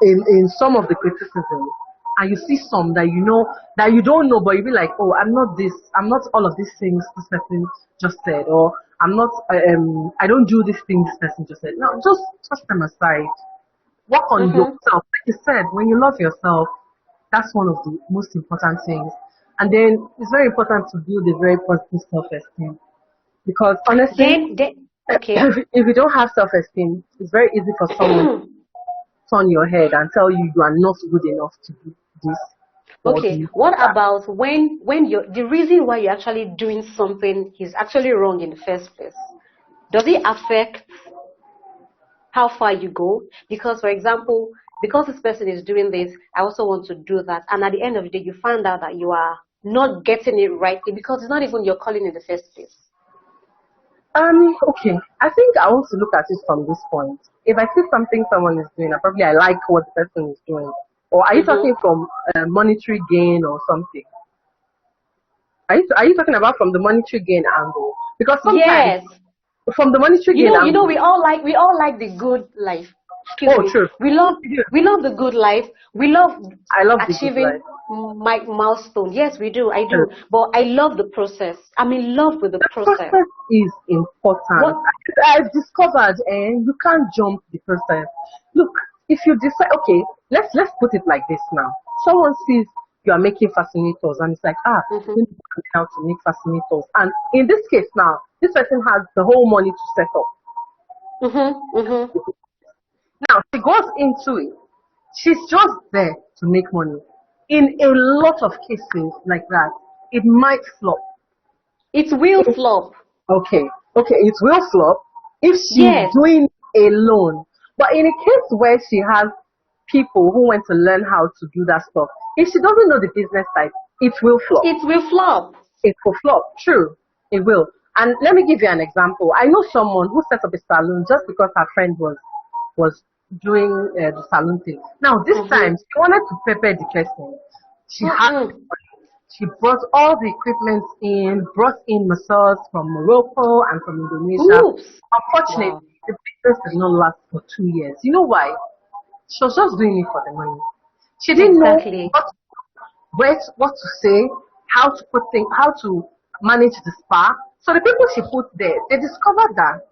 in some of the criticism, and you see some that you know that you don't know, but you be like, oh, I'm not all of these things this person just said, or I'm not I don't do these things this person just said. No, just toss them aside. Work on yourself. Like you said, when you love yourself, that's one of the most important things. And then it's very important to build a very positive self-esteem. Because honestly, if you don't have self-esteem, it's very easy for someone to turn your head and tell you you are not good enough to do this. Okay, what about when the reason why you're actually doing something is actually wrong in the first place? Does it affect how far you go? Because, for example, because this person is doing this, I also want to do that. And at the end of the day, you find out that you are not getting it rightly because it's not even your calling in the first place. Okay. I think I want to look at it from this point. If I see something someone is doing, I like what the person is doing. Or are you talking from monetary gain or something? Are you talking about from the monetary gain angle? Because sometimes from the monetary gain angle, you know, we all like the good life. True. We love the good life. I love achieving my milestone. Yes, we do. I do. But I love the process. I'm in love with the process. The process is important. I've discovered, and you can't jump the process. Look, if you decide, okay, let's put it like this now. Someone sees you are making fascinators, and it's like, we need to learn how to make fascinators. And in this case now, this person has the whole money to set up. Now, she goes into it. She's just there to make money. In a lot of cases like that, it might flop. It will flop. Okay, it will flop if she's doing alone. But in a case where she has people who went to learn how to do that stuff, if she doesn't know the business side, it will flop. It will flop. It will flop. True, it will. And let me give you an example. I know someone who set up a salon just because her friend was doing the salon thing. Now this time she wanted to prepare the person. She brought all the equipment in, brought in masseurs from Morocco and from Indonesia. Unfortunately, the business did not last for 2 years. You know why? She was just doing it for the money. She didn't know what to say, how to put things, how to manage the spa. So the people she put there, they discovered that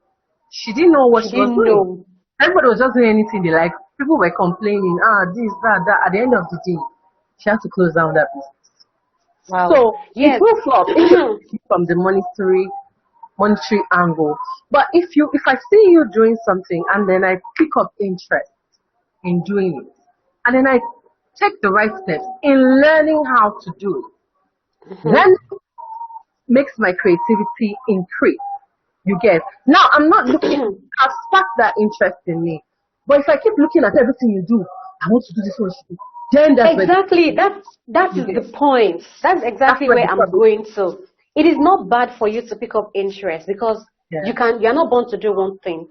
she didn't know what She she was didn't doing. know. Everybody was just doing anything they like. People were complaining, this, that, that. At the end of the day, she had to close down that business. Wow. So it Yes. will flop from the monetary angle. But if I see you doing something and then I pick up interest in doing it, and then I take the right steps in learning how to do it, then makes my creativity increase. You get. Now I'm not looking. I've sparked that interest in me. But if I keep looking at everything you do, I want to do this one. Then that's Exactly. That is the point. That's exactly where where the I'm trouble. going to. It is not bad for you to pick up interest because Yeah. you're not born to do one thing.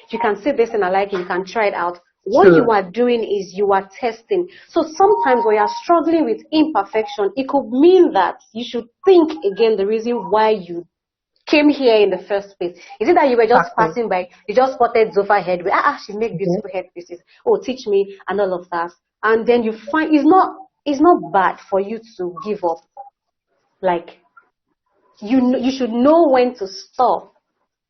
You can see this and I like it, you can try it out. What True. you are doing is you are testing. So sometimes when you're struggling with imperfection, it could mean that you should think again the reason why you came here in the first place. Is it that you were just Exactly. passing by, you just spotted Zofa Headwear, she make beautiful headpieces, oh teach me and all of that. And then you find it's not bad for you to give up. Like you should know when to stop.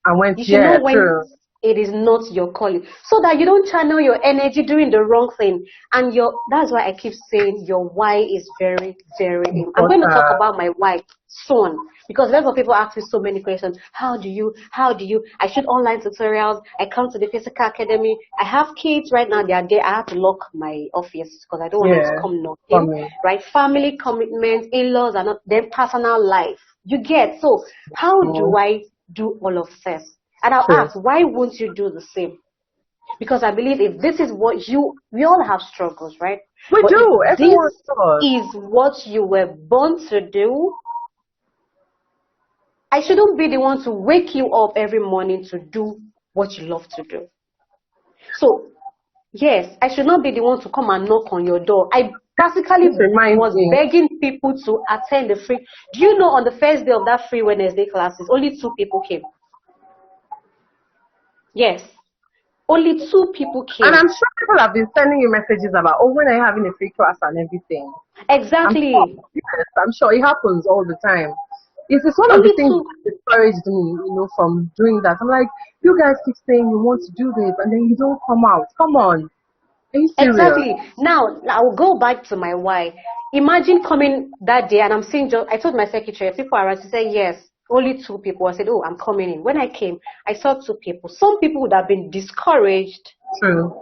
I went, You should know when true. it is not your calling, so that you don't channel your energy doing the wrong thing. And that's why I keep saying your why is very, very important. I'm going to talk about my why soon, because lots of people ask me so many questions. How do you? I shoot online tutorials. I come to the physical academy. I have kids right now. They are there. I have to lock my office because I don't want them to come knocking. Right? Family commitments, in-laws, and then personal life. You get. So how do I do all of this? And I'll ask, why won't you do the same? Because I believe if this is what we all have struggles, right? We but do. If Everyone this is what you were born to do, I shouldn't be the one to wake you up every morning to do what you love to do. So, yes, I should not be the one to come and knock on your door. I practically was begging people to attend the free. Do you know on the first day of that free Wednesday classes, only 2 people came? Yes. Only 2 people came. And I'm sure people have been sending you messages about, when are you having a free class and everything. Exactly. I'm sure it happens all the time. It's one of the things that discouraged me, from doing that. I'm like, you guys keep saying you want to do this and then you don't come out. Come on. Are you serious? Exactly. Now, I will go back to my why. Imagine coming that day and I'm seeing, I told my secretary, people around, she said, yes, only 2 people. I said, oh, I'm coming in. When I came, I saw 2 people. Some people would have been discouraged. True.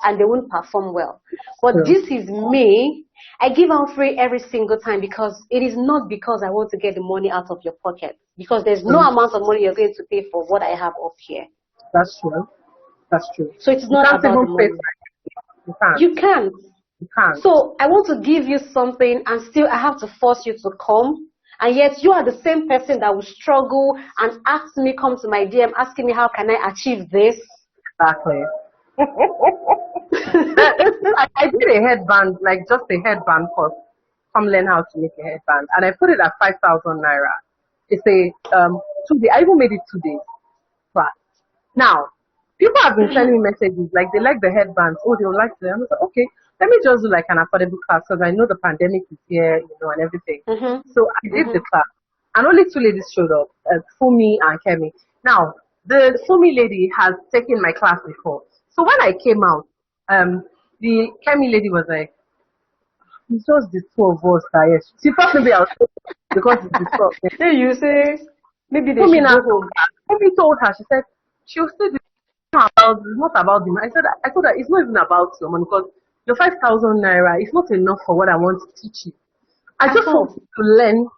And they won't perform well. But this is me. I give out free every single time because it is not because I want to get the money out of your pocket. Because there's no amount of money you're going to pay for what I have up here. That's true. That's true. So it's not about the money. You can't. You can't. So I want to give you something and still I have to force you to come. And yet you are the same person that will struggle and ask me, come to my DM, asking me how can I achieve this. Exactly. I did a headband, like just a headband course. Come learn how to make a headband. And I put it at 5,000 naira. It's a 2 day. I even made it 2 days. Right. Now, people have been sending me messages like they like the headbands. Oh, they would like them. I was like, okay, let me just do like an affordable class because I know the pandemic is here, and everything. So I did the class. And only 2 ladies showed up, Fumi and Kemi. Now, the Fumi lady has taken my class before. So when I came out, the Kemi lady was like, it's just the 2 of us. Yes. She thought maybe I was because it's the 2 of them. Hey, you say, maybe they should go home. Fumi told her, she said, she'll still do it's not about the money. I told her it's not even about your money because your 5,000 naira is not enough for what I want to teach you. I just want you to learn,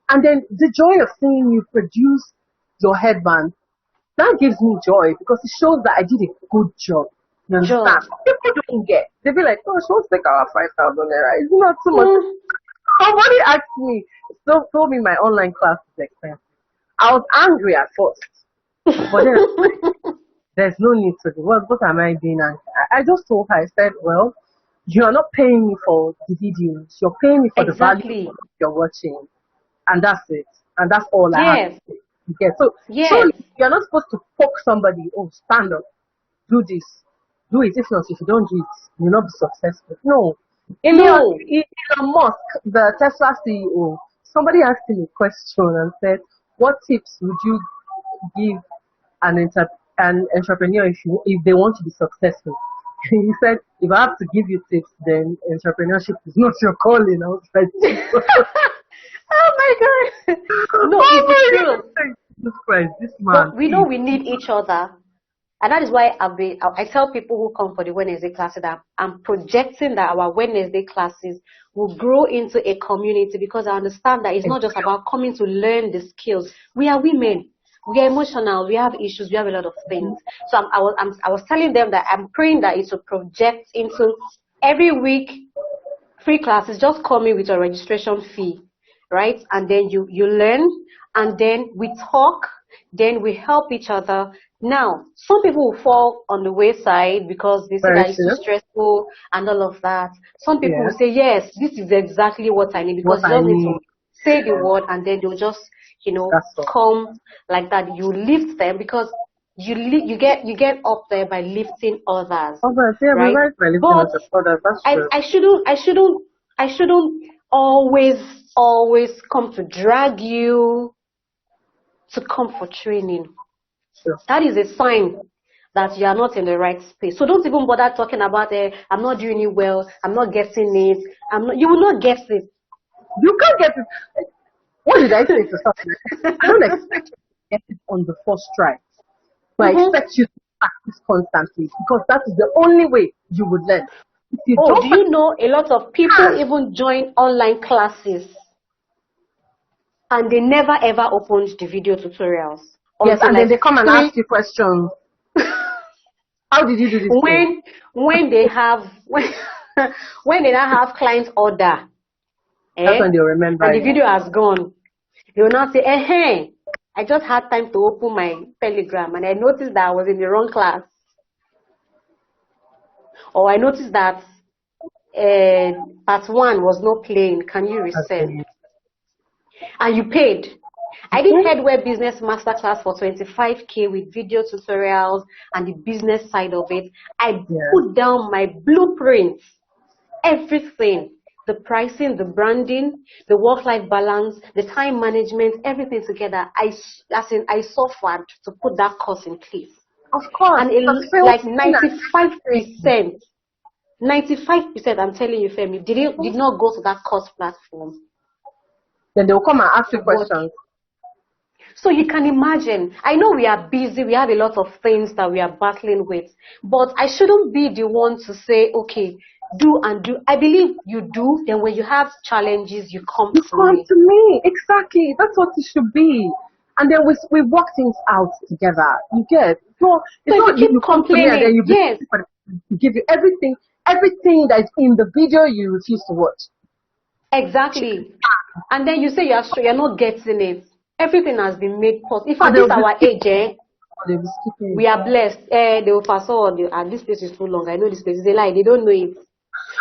and then the joy of seeing you produce your headband, that gives me joy because it shows that I did a good job. You understand? People don't get. They be like, oh, she wants to take our 5,000 naira. It's not too much. Somebody asked me, told me my online class is expensive. I was angry at first, but then there's no need to do. What am I doing? And I just told her, I said, well, you are not paying me for the videos. You're paying me for the value you're watching. And that's it. And that's all I have to get. So surely you're not supposed to poke somebody, oh, stand up, do this, do it. If not, if you don't do it, you'll not be successful. No. Elon Musk, the Tesla CEO, somebody asked him a question and said, "What tips would you give an entrepreneur if they want to be successful?" He said, "If I have to give you tips, then entrepreneurship is not your calling." I was like, Oh my God. No, "Oh it's the my truth. God, Jesus Christ, this man." But we know we need each other. And that is why I tell people who come for the Wednesday classes that I'm projecting that our Wednesday classes will grow into a community, because I understand that it's not just about coming to learn the skills. We are women. We are emotional. We have issues. We have a lot of things. So I was telling them that I'm praying that it will project into every week free classes. Just come in with a registration fee, right? And then you learn, and then we talk, then we help each other. Now, some people will fall on the wayside because they say Very that it's too true. stressful and all of that. Some people Yeah, will say, yes, this is exactly what I need, what because you I just need to need. say the word, and then they'll just, That's all. come like that. You lift them, because you get up there by lifting others, Oh, but yeah, we're right? right by lifting But us up. That's I, true. I shouldn't, I shouldn't, I shouldn't always come to drag you to come for training. True. That is a sign that you are not in the right space. So don't even bother talking about I'm not doing it well, I'm not getting it. You will not get it. You can't get it. What did I say to something? I don't expect you to get it on the first try, but I Mm-hmm. expect you to practice constantly, because that is the only way you would learn. If you Oh, don't do you know a lot of people practice, even join online classes and they never ever opened the video tutorials yes, until and then like they come and ask three you questions. How did you do this thing? when they have when they now have client order, That's eh, when they'll remember and the you. video has gone, they will now say, hey, I just had time to open my Telegram and I noticed that I was in the wrong class, or I noticed that part one was not playing. Can you resend? Okay. And you paid. I did Headwear Business Masterclass for 25K with video tutorials and the business side of it. I Yeah. put down my blueprints, everything, the pricing, the branding, the work-life balance, the time management, everything together. I suffered to put that course in place. Of course, And because failed like teaching and everything. 95%, I'm telling you, Femi, did not go to that course platform. Then they'll come and ask you But questions. so you can imagine, I know we are busy, we have a lot of things that we are battling with, but I shouldn't be the one to say, okay, do and do. I believe you do, then when you have challenges, you come You to come me. to me. Exactly. That's what it should be. And then we work things out together. You get. So So it's if you not you keep come to me and then complaining, you yes, give you everything that is in the video you refuse to watch. exactly. And then you say you're not getting it. Everything has been made possible. In Or fact, this they'll be our skipping, age, eh? or they'll be skipping. We are blessed. They will fast forward. This place is too long. I know this place is a lie. They don't know it.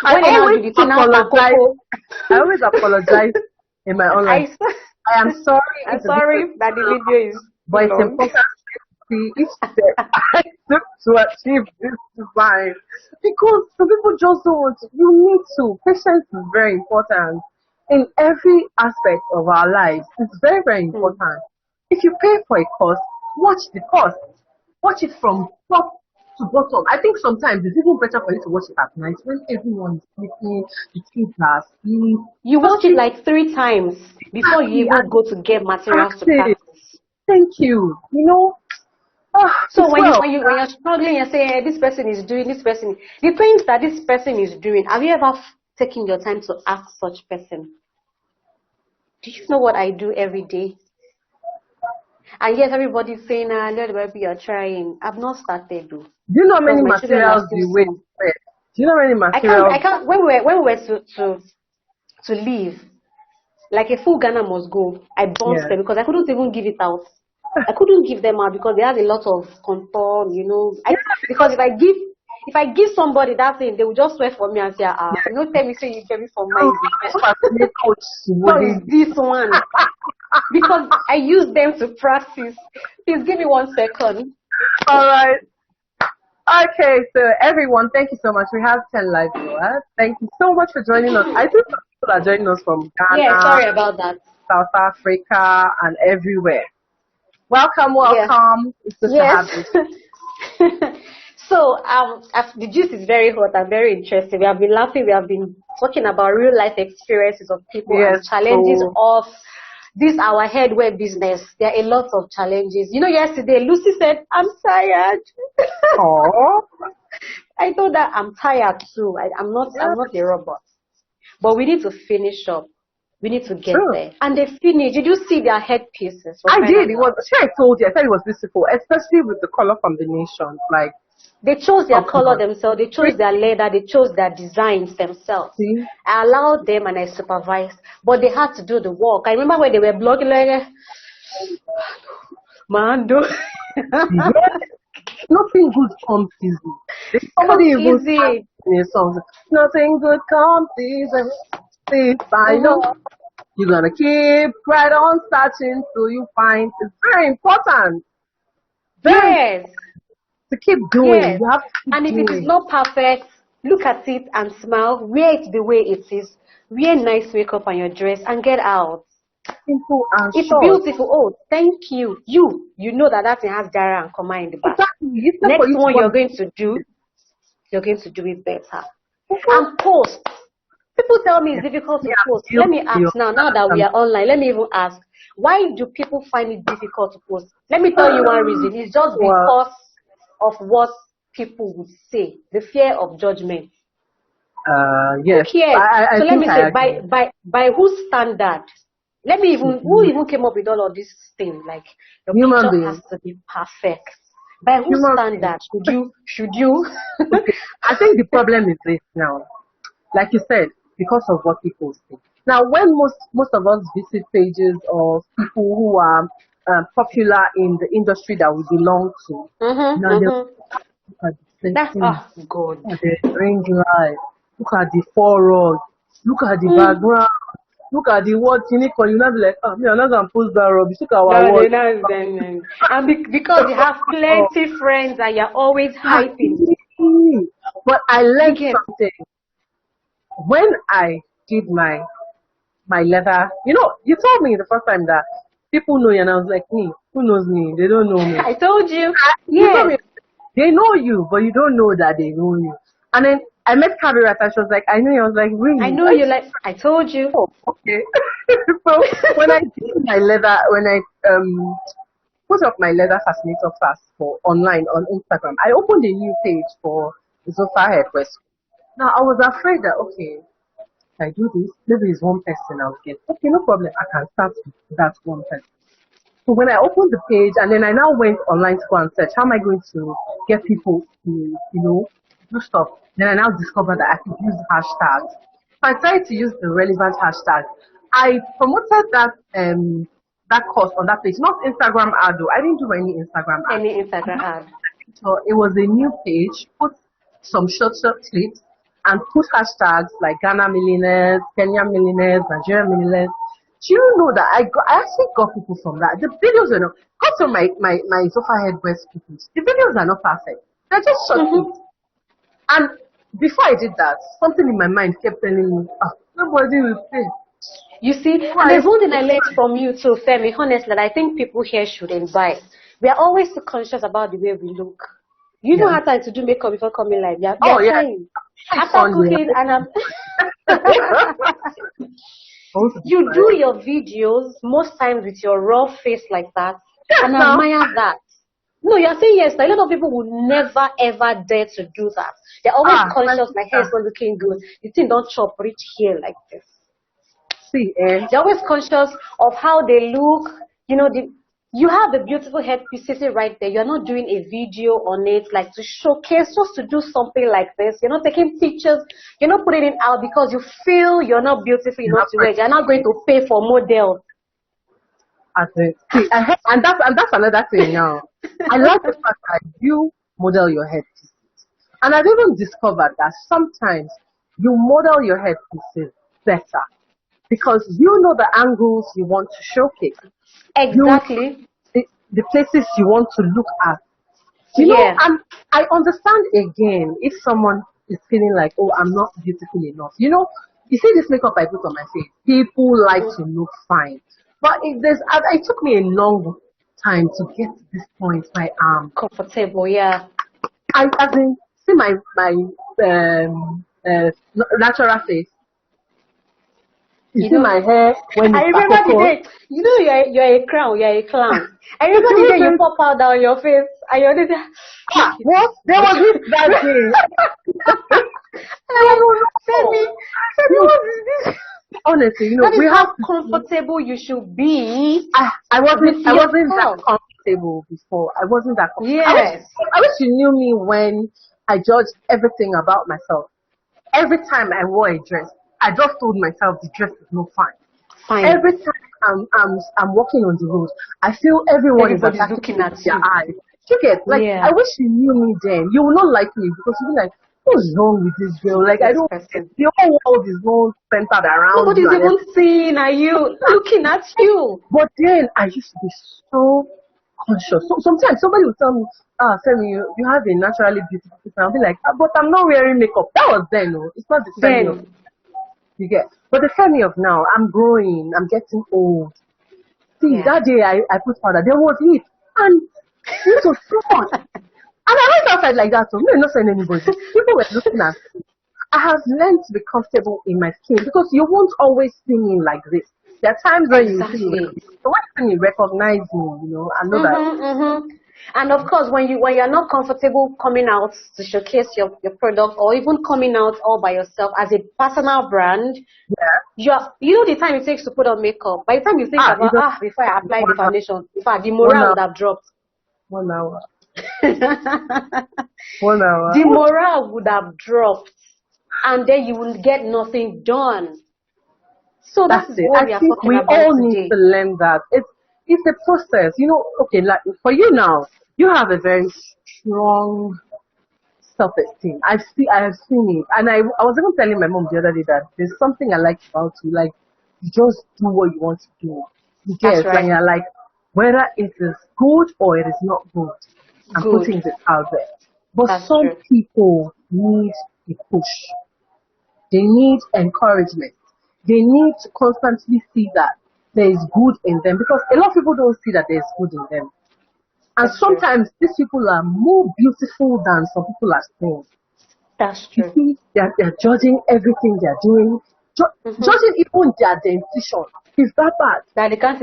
I When they now always do the thing now, apologize. Takoko. I always apologize in my online. I, I am sorry I'm if the video sorry is that the long, video is too but it's long. important to see each step I took to achieve this design. Because some people just don't want to. You need to. Patience is very important in every aspect of our lives. It's very, very Hmm. important. If you pay for a course, watch the course. Watch it from top to bottom. I think sometimes it's even better for you to watch it at night when everyone is sleeping, the kids are asleep. You Just watch it keep like 3 times before you exactly even and go to get materials to practice. practice. Thank you. So It's well. when you're struggling and say, hey, this person is doing this person, the things that this person is doing, have you ever taken your time to ask such person? Do you know what I do every day? And yes, everybody's saying, let the you're trying. I've not started though, Do you know how because many my children are materials still you waste? small. Do you know how many I materials? can't. When we were to leave, like a full Ghana must go. I bounced Yeah. them because I couldn't even give it out. I couldn't give them out because they had a lot of contour, Yeah, because because if I give somebody that thing, they will just swear for me and say, tell me say you get me for you mine. fascinate coach So is wouldn't. this one? Because I use them to practice. Please give me 1 second. All right. Okay, so everyone, thank you so much. We have 10 live viewers. Thank you so much for joining us. I think some people are joining us from Yeah, Ghana, sorry about that. South Africa, and everywhere. Welcome. It's good to have you. So, the gist is very hot and very interesting. We have been laughing. We have been talking about real life experiences of people and challenges of this our headwear business. There are a lot of challenges. You know, yesterday Lucy said, "I'm tired." Oh, I told her I'm tired too. I'm not a robot. But we need to finish up. We need to get there. And they finished. Did you see their headpieces? I did. It was. I told you. I said it was beautiful, especially with the color combinations. Like, they chose their color themselves. They chose their leather. They chose their designs themselves. See? I allowed them and I supervised, but they had to do the work. I remember when they were blogging like, Mando. Nothing good comes easy. Somebody even sang in a song. Nothing good comes easy. This I know. You're gonna keep right on searching till you find. It's very important. Yes. To keep doing. Yes. You have to keep and if doing. it is not perfect, look at it and smile. Wear it the way it is. Wear nice makeup on your dress and get out. Simple and it's short. Beautiful. Oh, thank you. You know that thing has Dara and Koma in the back. Exactly. Next one you're going to do it better. And post. People tell me it's difficult to post. Let me ask now that we are online, let me even ask, why do people find it difficult to post? Let me tell you one reason. It's just because of what people would say, the fear of judgment. Yes. Who cares? So let me say, by whose standard? Who even came up with all of these things? Like, your picture has to be perfect. By whose standard? Should you? I think the problem is this now. Like you said, because of what people say. Now, when most of us visit pages of people who are popular in the industry that we belong to, look at the God. Look at the ring light, look at the forward, look at the background, look at the word unique, you not be like, I'm not gonna post that rubbish. Look at our word. And because you have plenty friends and you're always hyping. But I learned something. When I did my leather, you told me the first time that people know you, and I was like, who knows me? They don't know me. I told you. You told me, they know you, but you don't know that they know you. And then I met Kabira and she was like, I know you. I was like, really? I know you. Like, I told you. Oh, okay. So when I did my leather, when I put up my leather fascinator class for online on Instagram, I opened a new page for Zofa Headwear. Now, I was afraid that, okay, if I do this, maybe it's one person I'll get. Okay, no problem. I can start with that one person. So when I opened the page, and then I now went online to go and search, how am I going to get people to, do stuff? Then I now discovered that I could use hashtags. So I tried to use the relevant hashtags. I promoted that course on that page, not Instagram ad though. I didn't do any Instagram ad. So it was a new page, put some short clips, and put hashtags like Ghana millionaires, Kenya millionaires, Nigeria millionaires. Do you know that I actually got people from that? The videos are not, go to my Zofa Headwear page. The videos are not perfect. They're just short clips. And before I did that, something in my mind kept telling me, nobody will pay. You see, and there's one thing I learned from you too, Femi, honestly, that I think people here shouldn't buy. We are always so conscious about the way we look. You know how time to do makeup before coming live. Yeah. Trying. After cooking and you do your videos most times with your raw face like that, and I admire that. No, you're saying yes. A lot of people would never ever dare to do that. They're always conscious, my hair's not looking good. The thing don't chop rich hair like this. See, they're always conscious of how they look. You have a beautiful headpiece sitting right there. You're not doing a video on it, like to showcase, just to do something like this. You're not taking pictures. You're not putting it out because you feel you're not beautiful enough to wear. You're not going to pay for models. See, and that's another thing now. I like the fact that you model your headpiece. And I've even discovered that sometimes you model your headpieces better because you know the angles you want to showcase. Exactly. The places you want to look at. You know, and I understand again if someone is feeling like, oh, I'm not beautiful enough. You see this makeup I put on my face, people like to look fine. But it took me a long time to get to this point where comfortable, yeah. as in, see my natural face. You see my hair when I it's remember the pakoko. day, you're a clown, you're a clown. I remember the day you pop out down your face, and you're the What? There was it that day. I don't know. Femi, what is this? Honestly, That is we how have to. comfortable you should be I with wasn't that yourself. comfortable before. I wasn't that. Yes. I wish you knew me when I judged everything about myself. Every time I wore a dress, I just told myself the dress is not fine. Fine. Every time I'm walking on the road, I feel everyone is Everybody's attacking looking me at with their you. eyes. You get like Yeah. I wish you knew me then. You will not like me because you'll be like, what's wrong with this girl? Like I This don't. person. The whole world is not centered around you. Nobody's even seeing at you, looking at you. But then I used to be so conscious. So sometimes somebody will tell me, Femi, you have a naturally beautiful face. I'll be like, but I'm not wearing makeup. That was then, no. It's not the Femi of Then, you get. But the Femi of now, I'm growing, I'm getting old. See, yeah. that day I put powder, there was heat. And it was too much. And I went outside like that, so I'm not saying anybody. People were looking at me. I have learned to be comfortable in my skin because you won't always see me like this. There are times when you see me, so when you recognize me, I know that. And of course, when you're not comfortable coming out to showcase your product, or even coming out all by yourself as a personal brand, Yeah. you know the time it takes to put on makeup. By the time you think about before I apply the foundation, in fact, the morale would have dropped. 1 hour. 1 hour. The morale would have dropped, and then you will get nothing done. So That's this is it. what I we are think talking we about all today. need to learn that. It's a process. Okay, like for you now, you have a very strong self-esteem. I have seen it. And I was even telling my mom the other day that there's something I like about you. Like, you just do what you want to do. You That's get, right. and you're like, whether it is good or it is not good, I'm Good. putting it out there. But That's some true. people need a push. They need encouragement. They need to constantly see that there is good in them because a lot of people don't see that there is good in them. And That's true. sometimes these people are more beautiful than some people are saying. That's You true. see, they're judging everything they're doing, judging even their dentition. Is that bad? That they can't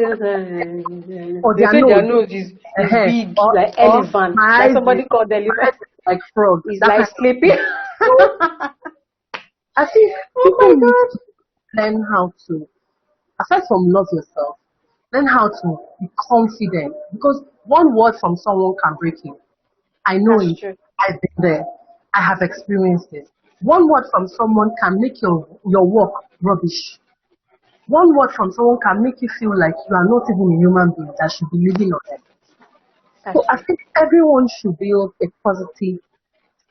Or they their say nose. their nose is big, like Or elephant. my Like eyes somebody called the my eyes elephant. is like frog. It's That like kind sleeping. of. I think Oh people my need God. to learn how to, aside from love yourself, learn how to be confident because one word from someone can break you. I know That's it. true. I've been there. I have experienced it. One word from someone can make your work rubbish. One word from someone can make you feel like you are not even a human being that should be living on earth. That's So I true. think everyone should build a positive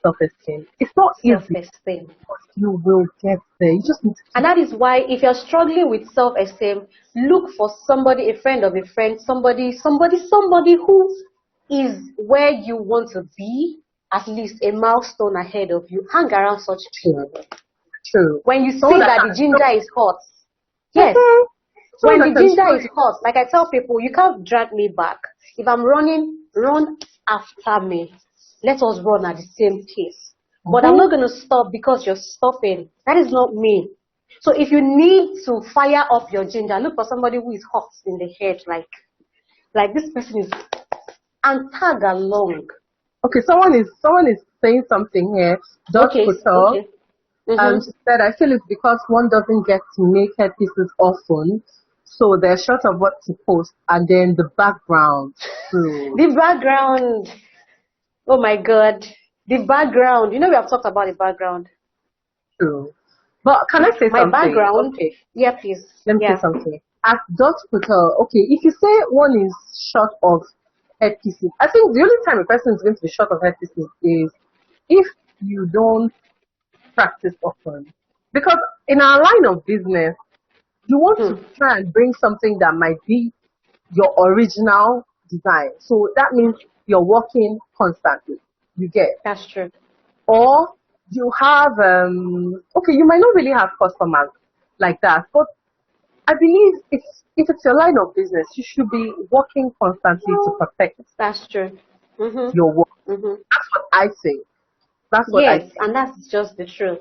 self-esteem. It's not easy, Self-esteem. but you will get there. You just need to And keep. that is why if you're struggling with self-esteem, look for somebody, a friend of a friend, somebody who is where you want to be, at least a milestone ahead of you. Hang around such True. people. True. When you Someone see that the ginger is hot, yes, Mhm. when Someone the that can ginger show is you. hot, like I tell people, you can't drag me back. If I'm running, run after me. Let us run at the same pace. But I'm Mhm. not going to stop because you're stopping. That is not me. So if you need to fire up your ginger, look for somebody who is hot in the head, like this person is, and tag along. Okay, someone is saying something here. Dot Okay, Kotor. okay. Mm-hmm. She said, I feel it's because one doesn't get to make headpieces often, so they're short of what to post, and then the background. True. The background. Oh my God. The background. You know we have talked about the background. True. But can I say My something? background. Okay, Yeah, please. let me say Yeah. something. At Dot Kotor, okay, if you say one is short of headpieces, I think the only time a person is going to be short of headpieces is if you don't practice often. Because in our line of business, you want to try and bring something that might be your original design. So that means you're working constantly. You get. That's true. Or you have, okay, you might not really have customers. like that. But I believe if it's your line of business, you should be working constantly to perfect That's true. your work. Mm-hmm. That's what I say. That's what I Yes, think. and that's just the truth.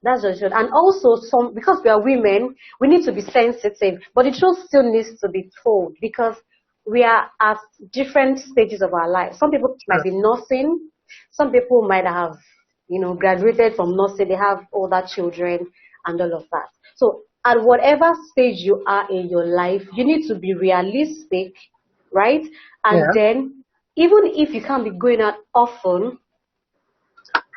That's just the truth. And also, because we are women, we need to be sensitive. But the truth still needs to be told because we are at different stages of our life. Some people might True. be nursing. Some people might have, graduated from nursing. They have older children and all of that. So at whatever stage you are in your life, you need to be realistic, right? And Yeah. then, even if you can't be going out often,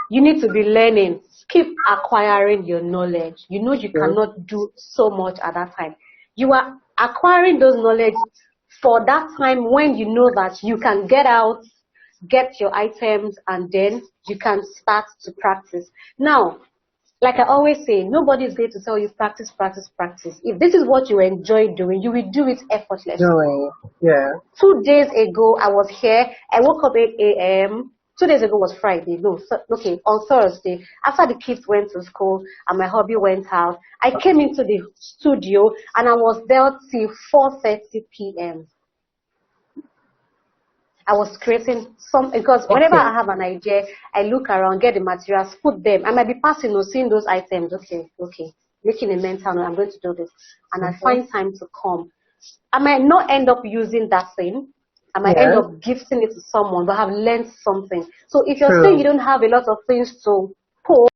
you need to be learning. Keep acquiring your knowledge. You know you True. cannot do so much at that time. You are acquiring those knowledge for that time when you know that you can get out, get your items, and then you can start to practice. Now, like I always say, nobody is going to tell you practice, practice, practice. If this is what you enjoy doing, you will do it effortlessly. Doing. Yeah. 2 days ago, I was here. I woke up 8 a.m. 2 days ago was Friday. No, okay, on Thursday, after the kids went to school and my hubby went out, I came into the studio and I was there till 4:30 p.m. I was creating some because whenever Okay. I have an idea, I look around, get the materials, put them. I might be passing or seeing those items. Okay, making a mental note. I'm going to do this, and I Mm-hmm. find time to come. I might not end up using that thing. I might end Yeah. up gifting it to someone, but have learned something. So if you're saying True. you don't have a lot of things to post,